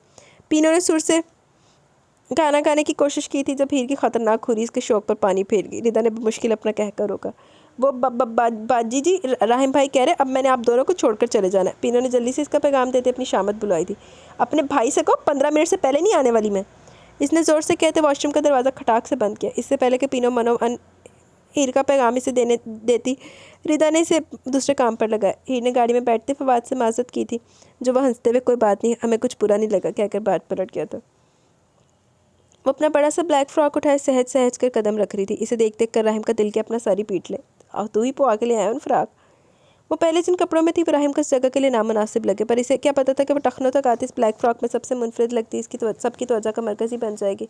पीनो ने सुर से गाना गाने की कोशिश की थी, जब हीर की खतरनाक खुरी इसके शौक पर पानी फेर गई। रिदा ने मुश्किल अपना कहकर रोका। वो बाजी जी, राहिम भाई कह रहे अब मैंने आप दोनों को छोड़कर चले जाना है। पीनो ने जल्दी से इसका पैगाम देते अपनी शामत बुलवाई थी। अपने भाई से कहो 15 मिनट से पहले नहीं आने वाली मैं। इसने ज़ोर से कहते वॉशरूम का दरवाज़ा खटाक से बंद किया। इससे पहले कि पीनो मनो हीर का पैगाम इसे देती, रिदा ने इसे दूसरे काम पर लगाया। हीर ने गाड़ी में बैठते फवाद से माजत की थी, जो वह हंसते हुए कोई बात नहीं, हमें कुछ बुरा नहीं लगा कहकर बात पलट गया था। वो अपना बड़ा सा ब्लैक फ्रॉक उठाए सहज सहज कर कदम रख रही थी। इसे देख देख कर राहिम का दिल के अपना सारी पीट ले। और तू ही पवा के ले आया उन फ्रॉक। वो पहले जिन कपड़ों में थी वो राहिम को इस जगह के लिए नामुनासिब लगे, पर इसे क्या पता था कि वो टखनों तक आती इस ब्लैक फ्रॉक में सबसे मुनफरिद लगती, इसकी सबकी त्वचा का मरकज़ ही बन जाएगी।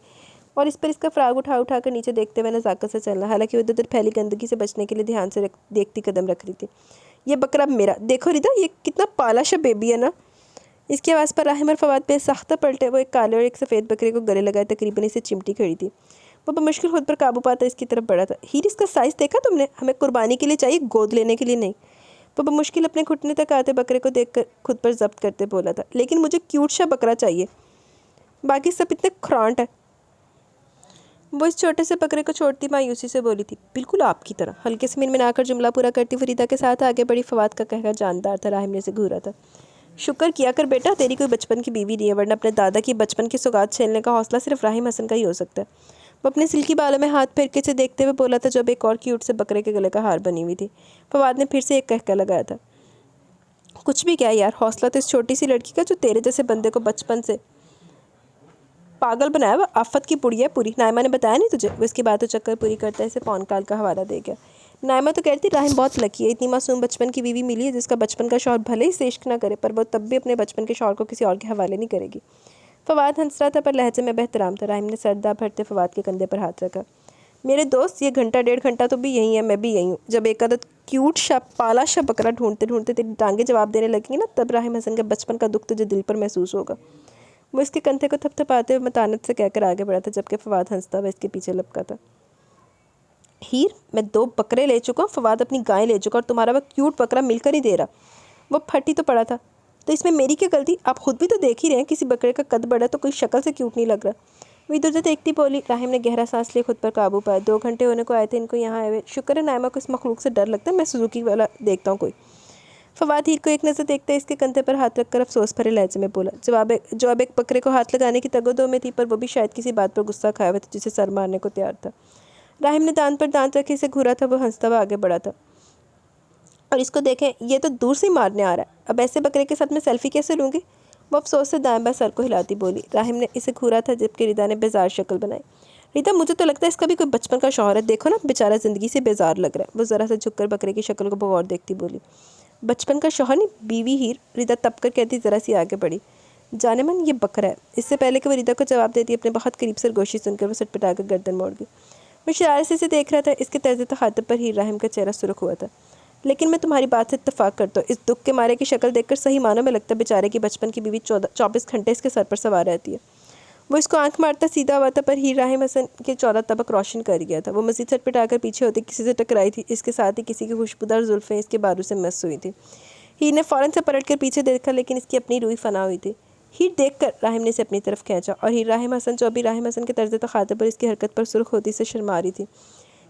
और इस पर इसका फ्रॉक उठा उठा कर नीचे देखते हुए नज़ाकत से चलना। हालांकि वो इधर उधर फैली गंदगी से बचने के लिए ध्यान से देखती कदम रख रही थी। ये बकरा मेरा, देखो रिदा ये कितना पाला सा बेबी है ना। इसकी आवाज़ पर राहिम और फवाद बेसाख्ता पलटे। वो एक काले और एक सफ़ेद बकरे को गले लगाए तकरीबन इसे चिमटी खड़ी थी। वो बमुश्किल खुद पर काबू पाता इसकी तरफ बढ़ा था। हीर, इसका साइज़ देखा तुमने? हमें कुर्बानी के लिए चाहिए, गोद लेने के लिए नहीं। वो बमुश्किल अपने घुटने तक आते बकरे को देखकर खुद पर जब्त करते बोला था, लेकिन मुझे क्यूट सा बकरा चाहिए, बाकी सब इतने खरांट है। वो इस छोटे से बकरे को छोड़ती मायूसी से बोली थी, बिल्कुल आपकी तरह। हल्के से मिनमिनाकर जुमला पूरा करती फरीदा के साथ आगे बढ़ी। फवाद का कहना जानदार था। राहिम ने से घूरा था। शुक्र किया कर बेटा, तेरी कोई बचपन की बीवी नहीं है, वरना अपने दादा की बचपन की सौगात छीनने का हौसला सिर्फ राहिम हसन का ही हो सकता है। वो अपने सिल्की बालों में हाथ फेर के से देखते हुए बोला था, जब एक और क्यूट से बकरे के गले का हार बनी हुई थी। फवाद ने फिर से एक कहका लगाया था, कुछ भी क्या यार, हौसला तो इस छोटी सी लड़की का जो तेरे जैसे बंदे को बचपन से पागल बनाया। वो आफत की पुड़िया पूरी। नायमा ने बताया नहीं तुझे? वो इसकी बातों चक्कर पूरी करता है इसे पौन काल का हवाला दे गया। नायमा तो कहती राहिम बहुत लकी है, इतनी मासूम बचपन की बीवी मिली है जिसका बचपन का शौहर भले ही से इश्क ना करे, पर वो तब भी अपने बचपन के शौहर को किसी और के हवाले नहीं करेगी। फवाद हंस रहा था पर लहजे में बेहतराम था। राहिम ने सरदा भरते फवाद के कंधे पर हाथ रखा। मेरे दोस्त, ये घंटा 1.5 घंटा तो भी यही है, मैं भी यही हूँ। जब एक आदत क्यूट सा पाला सा बकरा ढूंढते ढूंढते तेरी टांगे जवाब देने लगेंगी ना, तब राहिम हसन के बचपन का दुख तुझे दिल पर महसूस होगा। वो इसके कंधे को थपथपाते हुए मतानत से कहकर आगे बढ़ा था, जबकि फवाद हंसता वह इसके पीछे लपका था। हीर, मैं 2 बकरे ले चुका हूँ, फवाद अपनी गाय ले चुका और तुम्हारा वह क्यूट बकरा मिलकर ही दे रहा। वो फटी तो पड़ा था, तो इसमें मेरी क्या गलती? आप खुद भी तो देख ही रहे हैं, किसी बकरे का कद बड़ा तो कोई शक्ल से क्यूट नहीं लग रहा। वो इधर उधर देखती बोली। राहिम ने गहरा सांस लिए खुद पर काबू पाया। 2 घंटे होने को आए थे इनको यहाँ आए हुए। शुक्र है नायमा को इस मखलूक से डर लगता है, मैं सुजुकी वाला देखता हूँ कोई। फवाद हीर को एक नज़र देखते इसके कंधे पर हाथ रखकर अफसोस भरे लहजे में बोला, जो अब एक बकरे को हाथ लगाने की तगोदो में थी, पर वो भी शायद किसी बात पर गुस्सा खाया हुआ था जिसे सर मारने को तैयार था। राहिम ने दांत पर दांत रखे इसे घूरा था। वो हंसता हुआ आगे बढ़ा था। और इसको देखें, ये तो दूर से मारने आ रहा है, अब ऐसे बकरे के साथ मैं सेल्फी कैसे लूँगी? वो अफसोस से दाएं बाएं सर को हिलाती बोली। राहिम ने इसे घूरा था जबकि रिदा ने बेजार शक्ल बनाई। रिदा, मुझे तो लगता है इसका भी कोई बचपन का शौहर है, देखो ना बेचारा ज़िंदगी से बेजार लग रहा है। वो ज़रा सा झुककर बकरे की शक्ल को गौर देखती बोली, बचपन का शौहर नहीं, बीवी हीर। रिदा तब कर कहती ज़रा सी आगे बढ़ी। जाने मन ये बकरा है। इससे पहले कि वो रिदा को जवाब देती अपने बहुत करीब सरगोशी सुनकर वो सटपटाकर गर्दन मोड़ गई। मैं शरारत से इसे देख रहा था। इसके तर्ज तखातब पर हीर राहिम का चेहरा सुर्ख हुआ था। लेकिन मैं तुम्हारी बात से इत्तफाक करता हूँ, इस दुख के मारे की शक्ल देखकर सही मानों में लगता है बेचारे की बचपन की बीवी 24 घंटे इसके सर पर सवार रहती है। वो इसको आंख मारता सीधा हुआ था, पर हीर राहिम हसन के 14 तबक रोशन कर गया था। वो मज़ीद सटपटाकर पीछे होते किसी से टकराई थी। इसके साथ ही किसी की खुशबूदार जुल्फ़ें इसके बारू से मस हुई थी। हीर ने फ़ौरन से पलट कर पीछे देखा, लेकिन इसकी अपनी रूही फना हुई थी। हीर देखकर राहिम ने इसे अपनी तरफ खींचा और हीर राहिम हसन, जो अभी राहिम हसन के तर्ज तखातब पर इसकी हरकत पर सुर्ख होती से शर्मा रही थी,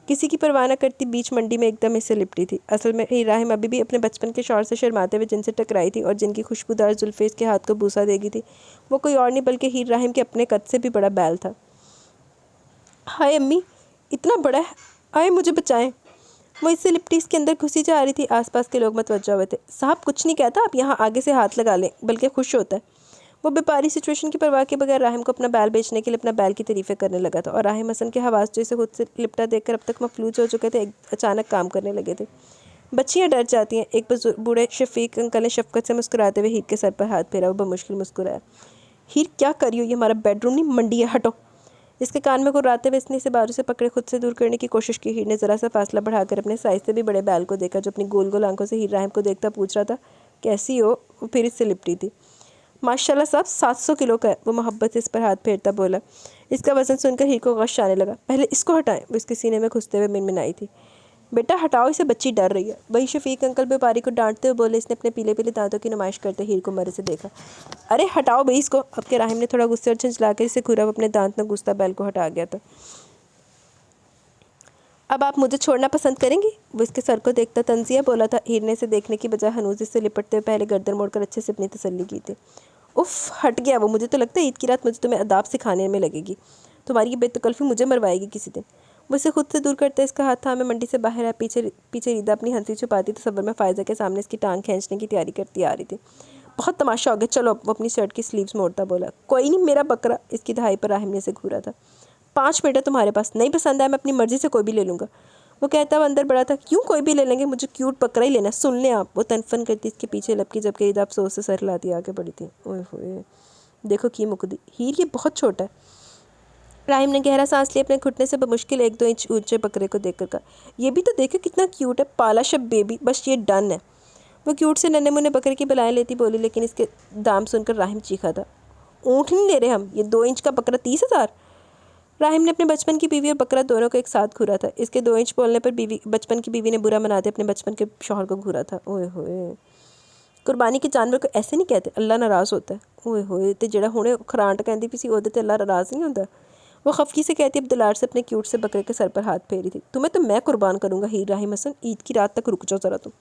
किसी की परवाह न करती बीच मंडी में एकदम इससे लिपटी थी। असल में हीर राहिम अभी भी अपने बचपन के शौहर से शर्माते हुए जिनसे टकराई थी और जिनकी खुशबूदार जुल्फ़े इसके हाथ को बूसा देगी थी, वो कोई और नहीं बल्कि हीर राहिम के अपने कद से भी बड़ा बैल था। हाय अम्मी, इतना बड़ा है, आए मुझे बचाएं। वो इससे लिपटी इसके अंदर घुसी जा रही थी। आसपास के लोग मतवज्जा हुए थे। साहब कुछ नहीं कहता, आप यहाँ आगे से हाथ लगा लें, बल्कि खुश होता है। वो व्यापारी सिचुएशन की परवाह के बगैर राहिम को अपना बैल बेचने के लिए अपना बैल की तारीफ़ें करने लगा था। और राहिम हसन के हवास जो इसे खुद से लिपटा देखकर अब तक मफलूज हो चुके थे, अचानक काम करने लगे थे। बच्चियाँ डर जाती हैं। एक बूढ़े शफीक अंकल ने शफकत से मुस्कुराते हुए हीर के सर पर हाथ फेरा। वो बमुश्किल मुस्कुराया। हीर क्या करी हो, ये हमारा बेडरूम नहीं मंडी है, हटो। इसके कान में गुर्राते हुए इसने इसे बाजू से पकड़े खुद से दूर करने की कोशिश की। हीर ने ज़रा सा फासला बढ़ाकर अपने साइज से भी बड़े बैल को देखा, जो अपनी गोल गोल आंखों से हीर राहिम को देखता पूछ रहा था, कैसी हो? वो फिर इससे लिपटी थी। माशाल्लाह साहब 700 किलो का है। वो मोहब्बत से इस पर हाथ फेरता बोला। इसका वज़न सुनकर हीर को गश आने लगा। पहले इसको हटाएं। वो इसके सीने में घुसते हुए मिनमिनाई थी। बेटा हटाओ इसे, बच्ची डर रही है। वही शफीक अंकल व्यापारी को डांटते हुए बोले। इसने अपने पीले पीले दांतों की नुमाइश करते हीर को मरे से देखा। अरे हटाओ भाई इसको। अब के राहिम ने थोड़ा गुस्से और झंझलाकर इसे घूरा। अपने दांत में घुसता बैल को हटा गया था। अब आप मुझे छोड़ना पसंद करेंगी? वो इसके सर को देखता तंजिया बोला था। हीर ने इसे देखने की बजाय हनूज से लिपटते हुए पहले गर्दन मोड़कर अच्छे से अपनी तसल्ली की थी। उफ़, हट गया वो। मुझे तो लगता है ईद की रात मुझे तुम्हें अदाब सिखाने में लगेगी। तुम्हारी ये बेतकल्फ़ी मुझे मरवाएगी किसी दिन। वो इसे खुद से दूर करते इसका हाथ था। मैं मंडी से बाहर आया। पीछे रीदा अपनी हंसी छुपाती तसव्वुर में फ़ायज़ा के सामने इसकी टांग खींचने की तैयारी करती आ रही थी। बहुत तमाशा हो गया, चलो। वो अपनी शर्ट की स्लीव्स मोड़ता बोला, कोई नहीं मेरा बकरा। इसकी दहाई पर राहिम ने से घूरा था। 5 मिनट है तुम्हारे पास, नहीं पसंद आया मैं अपनी मर्ज़ी से कोई भी ले लूँगा। वो कहता हुआ अंदर बढ़ा था, क्यों कोई भी ले लेंगे, मुझे क्यूट बकरा ही लेना, सुन लें आप। वो तनफन करती इसके पीछे लपकी, जबकि ईद अफसोस से सर लाती आगे बढ़ी थी। ओए होए, देखो की मुकदी हीर, ये बहुत छोटा है। राहिम ने गहरा सांस लिया, अपने घुटने से बमुश्किल 1-2 इंच ऊंचे बकरे को देखकर कहा, ये भी तो देखो कितना क्यूट है, पाला शब बेबी, बस ये डन है। वो क्यूट से नन्हे मुन्ने बकरे की बलाएं लेती बोली, लेकिन इसके दाम सुनकर राहिम चीखा था, ऊँट नहीं ले रहे हम, ये 2 इंच का बकरा 30,000। राहिम ने अपने बचपन की बीवी और बकरा दोनों को एक साथ घूरा था। इसके 2 इंच बोलने पर बचपन की बीवी ने बुरा मनाते अपने बचपन के शौहर को घूरा था। ओए होए, कुर्बानी के जानवर को ऐसे नहीं कहते, अल्लाह नाराज़ होता है। ओए होए, तो जड़ा हुणे खरांट कहती पी सी ओहदे ते अल्लाह नाराज़ नहीं होता। वो खफकी से कहती अब्दुल्लार से अपने क्यूट से बकरे के सर पर हाथ फेरी थी। तुम्हें तो मैं कुर्बान करूँगा हीर राहिम हसन, ईद की रात तक रुक जाओ ज़रा तुम।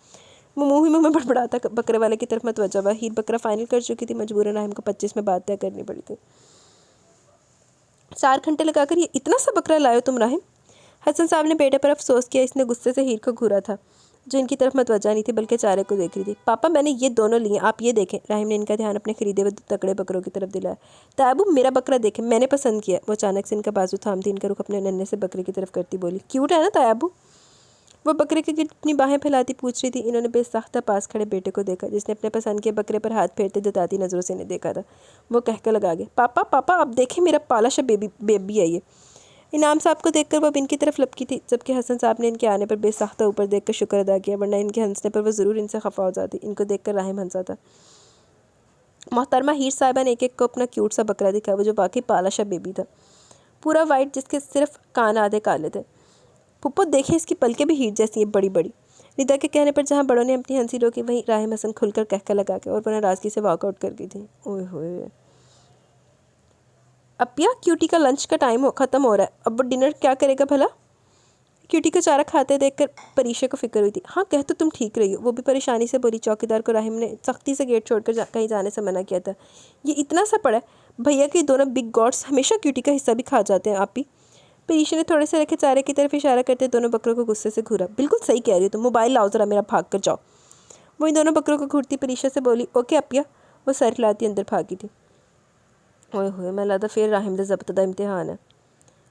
वो मुँह ही मुँह में बड़बड़ाता बकरे वाले की तरफ मतवज्जा हुआ। हीर बकरा फाइनल कर चुकी थी, मजबूरन राहिम को 25 में बात तय करनी पड़ी थी। 4 घंटे लगाकर ये इतना सा बकरा लाए हो तुम राहिम? हसन साहब ने बेटे पर अफसोस किया। इसने गुस्से से हीर को घूरा था, जो इनकी तरफ मतवज्जा नहीं थी बल्कि चारे को देख रही थी। पापा मैंने ये दोनों लिए, आप ये देखें। राहिम ने इनका ध्यान अपने खरीदे हुए तकड़े बकरों की तरफ दिलाया। ताबू मेरा बकरा देखें, मैंने पसंद किया। वो अचानक से इनका बाजू थामती इनका रुख अपने नन्हे से बकरे की तरफ करती बोली, क्यूट है ना तायाबू? वो बकरे के गिर्द अपनी बाहें फैलाती पूछ रही थी। इन्होंने बेसाख्ता पास खड़े बेटे को देखा, जिसने अपने पसंद के बकरे पर हाथ फेरते जताती नज़रों से इन्हें देखा था। वो कहकर लगा गया, पापा पापा आप देखें, मेरा पाला सा बेबी है ये। इनाम साहब को देखकर वो अब इनकी तरफ लपकी थी, जबकि हसन साहब ने इनके आने पर बेसाख्ता ऊपर देखकर शुक्र अदा किया, वरना इनके हंसने पर वो ज़रूर इनसे खफा हो जाती। इनको देखकर राहिम हंसा था। मोहतरमा हीर साहिबा ने एक को अपना क्यूट सा बकरा दिखा, वो जो वाकई पाला सा बेबी था, पूरा वाइट, जिसके सिर्फ कान आधे काले थे। पुप्पो देखें, इसकी पलकें भी हीर जैसी हैं, बड़ी बड़ी। निदा के कहने पर जहाँ बड़ों ने अपनी हंसी रोकी, वहीं राहिम हसन खुलकर कहकर लगा के और वह नाराज़गी से वॉकआउट कर गई थी। ओए होए, अपिया क्यूटी का लंच का टाइम ख़त्म हो रहा है, अब वो डिनर क्या करेगा भला? क्यूटी को चारा खाते देखकर परीशा को फिक्र हुई थी। हाँ कह तो तुम ठीक रही हो, वो भी परेशानी से बोली। चौकीदार को राहिम ने सख्ती से गेट छोड़कर कहीं जाने से मना किया था। ये इतना सा पड़ा है, भैया के दोनों बिग गॉड्स हमेशा क्यूटी का हिस्सा भी खा जाते हैं। आप ही परीशा ने थोड़े से रखे चारे की तरफ इशारा करते दोनों बकरों को गुस्से से घूरा। बिल्कुल सही कह रही हो तुम, मोबाइल लाओ ज़रा मेरा, भाग कर जाओ। वो इन दोनों बकरों को घूरती परीशा से बोली, ओके अपिया। वो सर हिलाती अंदर भागी थी। ओए होए, मैं लगता फिर राहिम का ज़ब्तदा इम्तिहान है।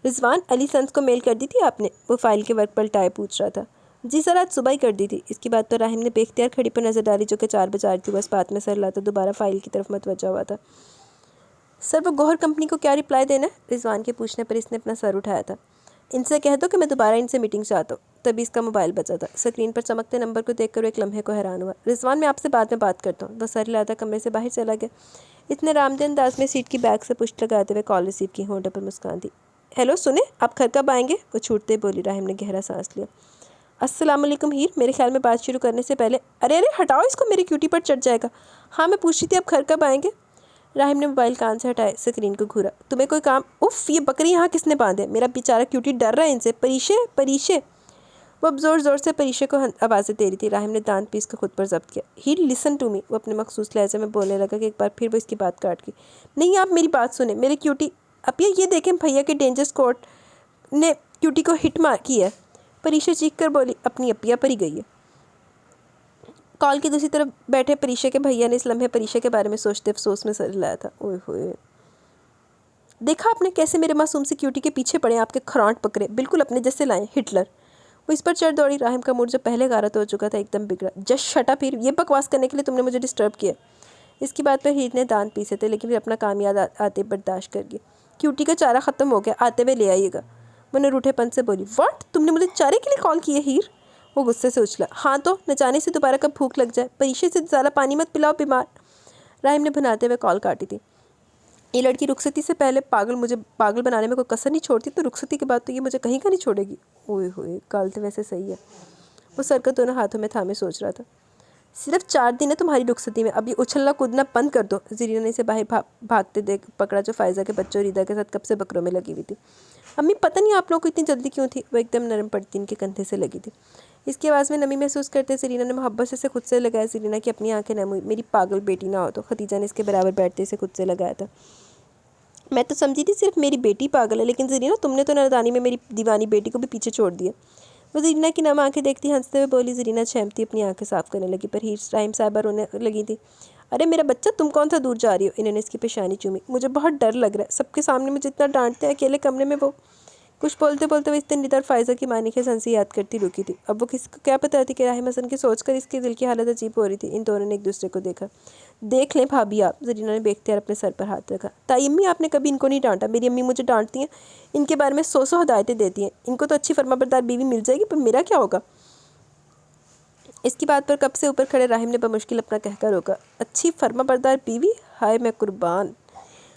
रिजवान अली सन्स को मेल कर दी थी आपने? वो फाइल के वर्क पर टाइप पूछ रहा था। जी सर, आज सुबह ही कर दी थी। इसकी बात पर राहिम ने बेख्तियार खड़ी पर नज़र डाली, जो कि 4 बजा रही थी। बस बात में सर लाता दोबारा फाइल की तरफ मतवज्जा हुआ था। सर वो गौहर कंपनी को क्या रिप्लाई देना है? रिजवान के पूछने पर इसने अपना सर उठाया था। इनसे कह दो कि मैं दोबारा इनसे मीटिंग चाहता हूँ। तभी इसका मोबाइल बचा था। स्क्रीन पर चमकते नंबर को देखकर एक लम्हे को हैरान हुआ। रिजवान मैं आपसे बाद में बात करता हूँ। वह सर हिलाता कमरे से बाहर चला गया। इतने रामदे अंदाज में सीट की बैग से पुष्ट लगाते हुए कॉल रिसीव की, होंठों पर मुस्कान थी। हेलो सुने, आप घर कब आएंगे? वो छूटते बोली। राहिम ने गहरा सांस लिया। अस्सलाम वालेकुम हीर, मेरे ख्याल में बात शुरू करने से पहले, अरे अरे हटाओ इसको, मेरी क्यूटी पर चढ़ जाएगा। हाँ मैं पूछ रही थी आप घर कब आएंगे? राहिम ने मोबाइल कान से हटाए, स्क्रीन को घूरा। तुम्हें कोई काम? उफ़, ये बकरी यहाँ किसने बांधे? मेरा बेचारा क्यूटी डर रहा है इनसे। परीशे परीशे। वो अब ज़ोर ज़ोर से परीशे को आवाज़ें दे रही थी। राहिम ने दांत पीस कर खुद पर जब्त किया। हीर लिसन टू मी। वो अपने मखसूस लहजे में बोलने लगा कि एक बार फिर वो इसकी बात काट गई। नहीं आप मेरी बात सुने, मेरे क्यूटी। अपिया ये देखें, भैया के डेंजर स्क्वाड ने क्यूटी को हिट मार की है। परीशा चीख कर बोली। अपनी अपिया पर ही गई है। कॉल की दूसरी तरफ बैठे परीशा के भैया ने इस लम्हे परीशा के बारे में सोचते अफसोस में सर हिलाया था। ओए होए, देखा आपने कैसे मेरे मासूम से क्यूटी के पीछे पड़े आपके खरांट पकड़े, बिल्कुल अपने जैसे लाए हिटलर। वो इस पर चढ़ दौड़ी। राहिम का मूड जो पहले गारत हो चुका था एकदम बिगड़ा। जस्ट शटा, फिर ये बकवास करने के लिए तुमने मुझे डिस्टर्ब किया। इसकी बात पर हीर ने दांत पीसे थे, लेकिन फिर अपना काम याद आते बर्दाश्त कर गई। क्यूटी का चारा ख़त्म हो गया, आते हुए ले आइएगा। मैंने रूठेपन से बोली। व्हाट, तुमने मुझे चारे के लिए कॉल किए हीर? वो गुस्से से उछला। हाँ तो, न जाने से दोबारा कब भूख लग जाए। परीक्षा से ज़्यादा पानी मत पिलाओ बीमार। राहिम ने भुनाते हुए कॉल काटी थी। ये लड़की रुखसती से पहले मुझे पागल बनाने में कोई कसर नहीं छोड़ती, तो रुखसती के बाद तो ये मुझे कहीं का नहीं छोड़ेगी। ओए होए, कल तो वैसे सही है। वो सर को दोनों हाथों में थामे सोच रहा था। सिर्फ 4 दिन है तुम्हारी रुखसती में, अब ये उछलना कूदना बंद कर दो। ज़रीना ने इसे बाहर भागते देख पकड़ा, जो फ़ायज़ा के बच्चों रीदा के साथ कब से बकरों में लगी हुई थी। अम्मी पता नहीं आप लोगों को इतनी जल्दी क्यों थी? वो एकदम नरम पड़ती इनके कंधे से लगी थी। इसकी आवाज़ में नमी महसूस करते ज़रीना ने मोहब्बत से खुद से लगाया। ज़रीना की अपनी आंखें नम हुई। मेरी पागल बेटी ना हो तो। खदीजा ने इसके बराबर बैठते इसे खुद से लगाया था। मैं तो समझी थी सिर्फ मेरी बेटी पागल है, लेकिन ज़रीना तुमने तो नादानी में मेरी दीवानी बेटी को भी पीछे छोड़ दिया। वो ज़रीना की नम आंखें देखती हंसते हुए बोली। ज़रीना छेमती अपनी आंखें साफ़ करने लगी, पर हीर राहिम साहिबा रोने लगी थी। अरे मेरा बच्चा, तुम कौन सा दूर जा रही हो। इन्होंने इसकी पेशानी चूमी। मुझे बहुत डर लग रहा है, सबके सामने मुझे इतना डांटते हैं, अकेले कमरे में वो। कुछ बोलते बोलते वो इतनी देर फ़ायज़ा की मानी के संसी याद करती रुकी थी। अब वो किसको क्या पता थी कि राहिम हसन की सोचकर इसके दिल की हालत अजीब हो रही थी। इन दोनों ने एक दूसरे को देखा। देख लें भाभी आप, ज़रीना ने बेख्तियार अपने सर पर हाथ रखा। ताई अम्मी, आपने कभी इनको नहीं डांटा। मेरी अम्मी मुझे डांटती हैं, इनके बारे में सौ हिदायतें देती हैं। इनको तो अच्छी फर्माबरदार बीवी मिल जाएगी, पर मेरा क्या होगा। इसकी बात पर कब से ऊपर खड़े राहिम ने बमुश्किल अपना कहकर रोका। अच्छी फर्माबरदार बीवी, हाय मैं कुर्बान।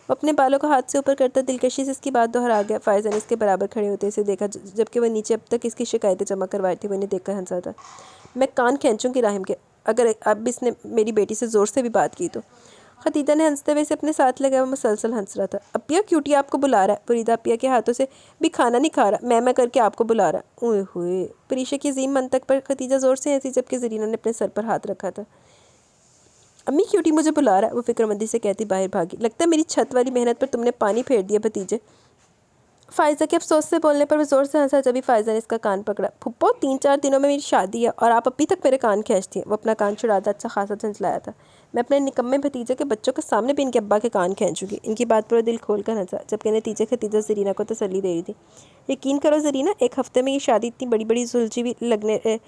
वो अपने बालों को हाथ से ऊपर करता दिलकशी से इसकी बात दोहरा गया। फ़ायज़ा ने इसके बराबर खड़े होते इसे देखा, जबकि वह नीचे अब तक इसकी शिकायतें जमा करवाई थी। वो इन्हें देखकर हंसा था। मैं कान खींचूंगी राहिम के, अगर अब इसने मेरी बेटी से ज़ोर से भी बात की तो। खतीजा ने हंसते हुए इसे अपने साथ लगाया। वो मुसलसल हंस रहा था। अपिया, क्यूटी आपको बुला रहा है। फरीदा अपिया के हाथों से भी खाना नहीं खा रहा, मैं करके आपको बुला रहा। ओए होए। परीशा की अजीम मंतक पर खतीजा ज़ोर से हंसी, जबकि ज़रीना ने अपने सर पर हाथ रखा था। अम्मी, क्यूटी मुझे बुला रहा है, वो फिक्रमंदी से कहती बाहर भागी। लगता है मेरी छत वाली मेहनत पर तुमने पानी फेर दिया भतीजे। फ़ायज़ा के अफसोस से बोलने पर वो ज़ोर से हंसा। जब फ़ायज़ा ने इसका कान पकड़ा। फुप्पो, 3-4 दिनों में मेरी शादी है और आप अभी तक मेरे कान खींचती हैं। वो अपना कान छुड़ाता अच्छा खासा झंझलाया था। मैं अपने निकम्मे भतीजे के बच्चों के सामने भी इनके अब्बा के कान खींचूंगी। इनकी बात पर वो दिल खोल कर हंसा, जबकि नतीजे खतीजा ज़रीना को तसल्ली दे रही थी। यकीन करो ज़रीना, एक हफ्ते में ये शादी इतनी बड़ी बड़ी सुलझी भी लगने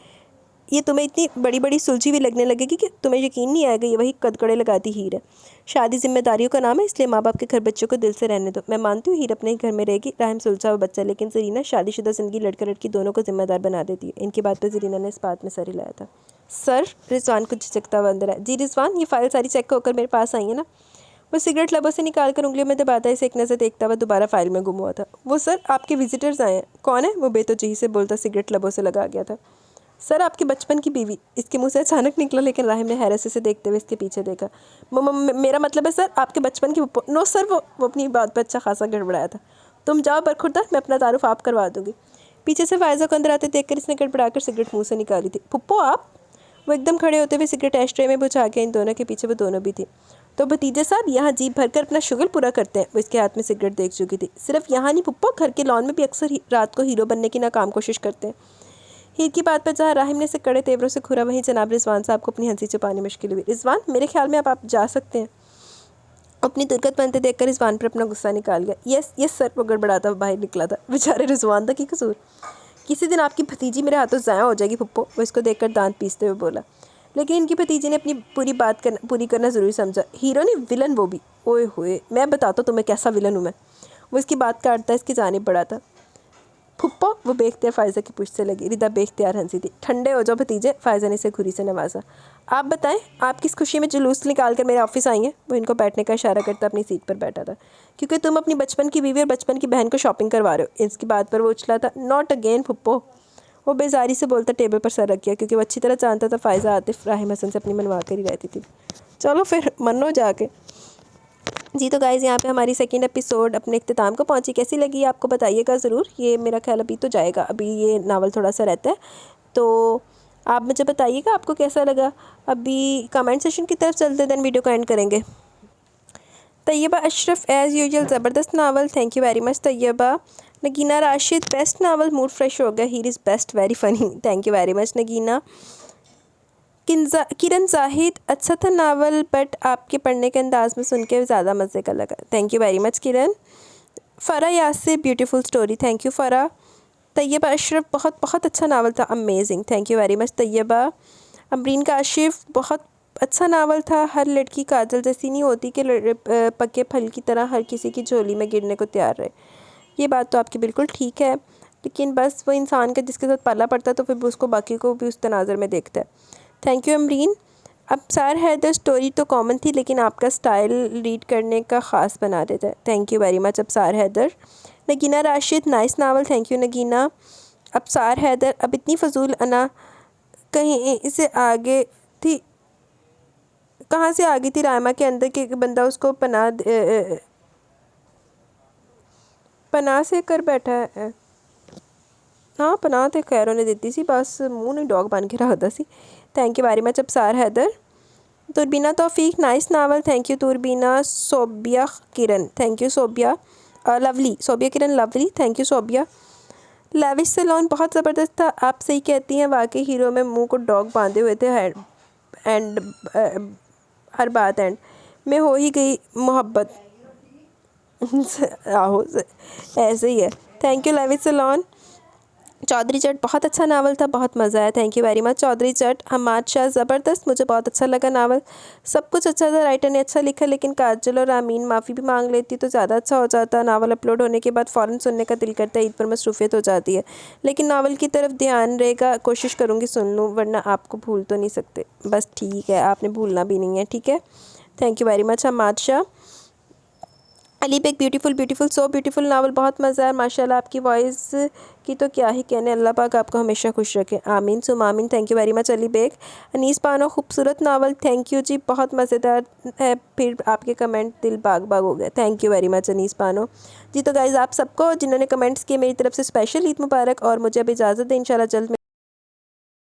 ये तुम्हें इतनी बड़ी बड़ी सुलझी भी लगने लगेगी कि तुम्हें यकीन नहीं आएगा ये वही कदकड़े लगाती हीर है। शादी जिम्मेदारियों का नाम है, इसलिए माँ बाप के घर बच्चों को दिल से रहने दो। मैं मानती हूँ हीर अपने ही घर में रहेगी, राहिम सुलझा हुआ बच्चा, लेकिन ज़रीना शादीशुदा ज़िंदगी लड़का लड़की दोनों को जिम्मेदार बना देती है। इनकी बात पर ज़रीना ने इस बात में सर हिलाया था। सर, रिजवान को झिझकता हुआ अंदर आया। जी रिजवान, ये फ़ाइल सारी चेक होकर मेरे पास आई है ना। वो सिगरेट लबों से निकाल कर उंगलियों में दबाता इसे एक नज़र देखता हुआ दोबारा फाइल में गुम हुआ था। वो सर, आपके विजिटर्स आए हैं। कौन है? वो बेतुजीही से बोलता सिगरेट लबों से लगा गया था। सर, आपके बचपन की बीवी। इसके मुंह से अचानक निकला, लेकिन राहिम ने हैरत से देखते हुए इसके पीछे देखा। मेरा मतलब है सर, आपके बचपन की नो सर। वो अपनी बात पर अच्छा खासा गड़बड़ाया था। तुम जाओ बरखुरदार, मैं अपना तारुफ आप करवा दूंगी। पीछे से फ़ायज़ा को अंदर आते देखकर इसने गड़बड़ाकर सिगरेट मुँह से निकाली थी। पुप्पो आप। वो एकदम खड़े होते हुए सिगरेट एस्ट्रे में बुझा के इन दोनों के पीछे वो दोनों भी थी। तो भतीजे साहब यहाँ जी भरकर अपना शुगर पूरा करते हैं। वो इसके हाथ में सिगरेट देख चुकी थी। सिर्फ यहाँ नहीं पुप्पो, घर के लॉन में भी अक्सर रात को हीरो बनने की नाकाम कोशिश करते हैं। हीर की बात पर जहाँ राहिम ने से कड़े तेवरों से घूरा, वहीं जनाब रिजवान साहब को अपनी हंसी छुपानी मुश्किल हुई। रिजवान, मेरे ख्याल में आप जा सकते हैं। अपनी दुर्गत बनते देखकर रिजवान पर अपना गुस्सा निकाल गया। यस यस सर, वो गड़बड़ाता बाहर निकला था। बेचारे रिजवान था की कसूर। किसी दिन आपकी भतीजी मेरे हाथों ज़ाया हो जाएगी पुप्पो, वो इसको देखकर दांत पीसते हुए बोला। लेकिन इनकी भतीजी ने अपनी पूरी करना ज़रूरी समझा। हीरो नहीं, विलन वो भी। ओए होए, मैं बताता हूँ तुम्हें कैसा विलन हूँ मैं। वो इसकी बात काटता इसकी जानिब बढ़ा था। फुप्पो, वो बेख्तियार फ़ायज़ा की पुश्त से लगी। रिदा बेख्तियार हंसी थी। ठंडे हो जाओ भतीजे, फ़ायज़ा ने इसे घुरी से नवाजा। आप बताएं, आप किस खुशी में जुलूस निकाल कर मेरे ऑफिस आई हैं। वो इनको बैठने का इशारा करता अपनी सीट पर बैठा था। क्योंकि तुम अपनी बचपन की बीवी और बचपन की बहन को शॉपिंग करवा रहे हो। इसकी बात पर वो उछला था। नॉट अगेन फुप्पो, वो बेजारी से बोलता टेबल पर सर रख गया, क्योंकि वो अच्छी तरह जानता था फ़ायज़ा आतिफ राहिम हसन से अपनी मनवा कर ही रहती थी। चलो फिर मनो जाके। जी तो गाइज़, यहाँ पे हमारी सेकंड एपिसोड अपने इख्तिताम को पहुँची। कैसी लगी आपको बताइएगा ज़रूर। ये मेरा ख्याल अभी तो जाएगा, अभी ये नावल थोड़ा सा रहता है, तो आप मुझे बताइएगा आपको कैसा लगा। अभी कमेंट सेशन की तरफ चलते देन वीडियो को एंड करेंगे। तैयबा अशरफ एज़ यूजुअल ज़बरदस्त novel, thank you very much Tayyaba. Nagina Rashid, best novel, mood fresh हो गया, Heer is best, very funny, thank you very much Nagina. Kiran Zahid, अच्छा था नावल, बट आपके पढ़ने के अंदाज में सुन के ज़्यादा मज़े का लगा, thank you very much Kiran. Farah Yasir, beautiful story, thank you Farah. Tayyaba Ashraf, बहुत बहुत अच्छा नावल था, amazing, thank you very much Tayyaba. Amreen Kashif, बहुत अच्छा नावल था, हर लड़की काजल जैसी नहीं होती कि पके फल की तरह हर किसी की झोली में गिरने को तैयार रहे। ये बात तो आपकी बिल्कुल ठीक है, लेकिन बस वो इंसान का जिसके साथ पाला पड़ता है तो फिर उसको बाकी को भी उस तनाज़र में देखता है। Thank you Amreen. Absar Haider, story तो कॉमन थी लेकिन आपका स्टाइल रीड करने का ख़ास बना देता है, thank you very much Absar Haider. Nagina Rashid, nice novel, thank you Nagina. Absar Haider, अब इतनी फजूल अना कहीं इसे आगे थी, कहाँ से आ गई थी रायमा के अंदर कि बंदा उसको पनाह से कर बैठा है। हाँ, पनाह तो खैर उन्हें देती सी, बस मुँह नहीं डॉग बन के रखता सी। Thank you very much Absar Haider. Turbina Taufeeq, nice novel, thank you Turbina. Sobia Kiran, thank you Sobia. Lovely, Sobia Kiran lovely, thank you Sobia. Lavish salon, बहुत ज़बरदस्त था, आप सही कहती हैं, वाकई हीरो में मुंह को डॉग बांधे हुए थे एंड हर बात एंड में हो ही गई मोहब्बत। आहो ऐसे ही है। Thank you love it salon. Chaudhary चट बहुत अच्छा नावल था, बहुत मज़ा आया। Thank you very much Chaudhary चट। हमाद शाह ज़बरदस्त, मुझे बहुत अच्छा लगा नावल। सब कुछ अच्छा था, राइटर ने अच्छा लिखा, लेकिन काजल और आमीन माफ़ी भी मांग लेती तो ज़्यादा अच्छा हो जाता। नावल अपलोड होने के बाद फ़ौरन सुनने का दिल करता है, ईद पर मसरूफियत हो जाती है, लेकिन नावल की तरफ ध्यान रहेगा। कोशिश करूँगी सुन लूँ, वरना आपको भूल तो नहीं सकते। बस ठीक है, आपने भूलना भी नहीं है, ठीक है। Thank you very much Hamad Shah. Ali Baig beautiful beautiful so beautiful novel, बहुत मज़ा है माशाल्लाह। आपकी वॉइस की तो क्या ही कहने, अल्लाह पाक आपको हमेशा खुश रखे, आमीन सुम आमीन। Thank you very much Ali Baig. Anees Pano खूबसूरत नावल, थैंक यू जी, बहुत मज़ेदार है। फिर आपके कमेंट दिल बाग बाग हो गया, thank you very much Anees Pano ji. तो गाइज़ आप सबको जिन्होंने कमेंट्स किए मेरी तरफ से स्पेशल ईद मुबारक, और मुझे अब इजाज़त दें, इंशाल्लाह जल्द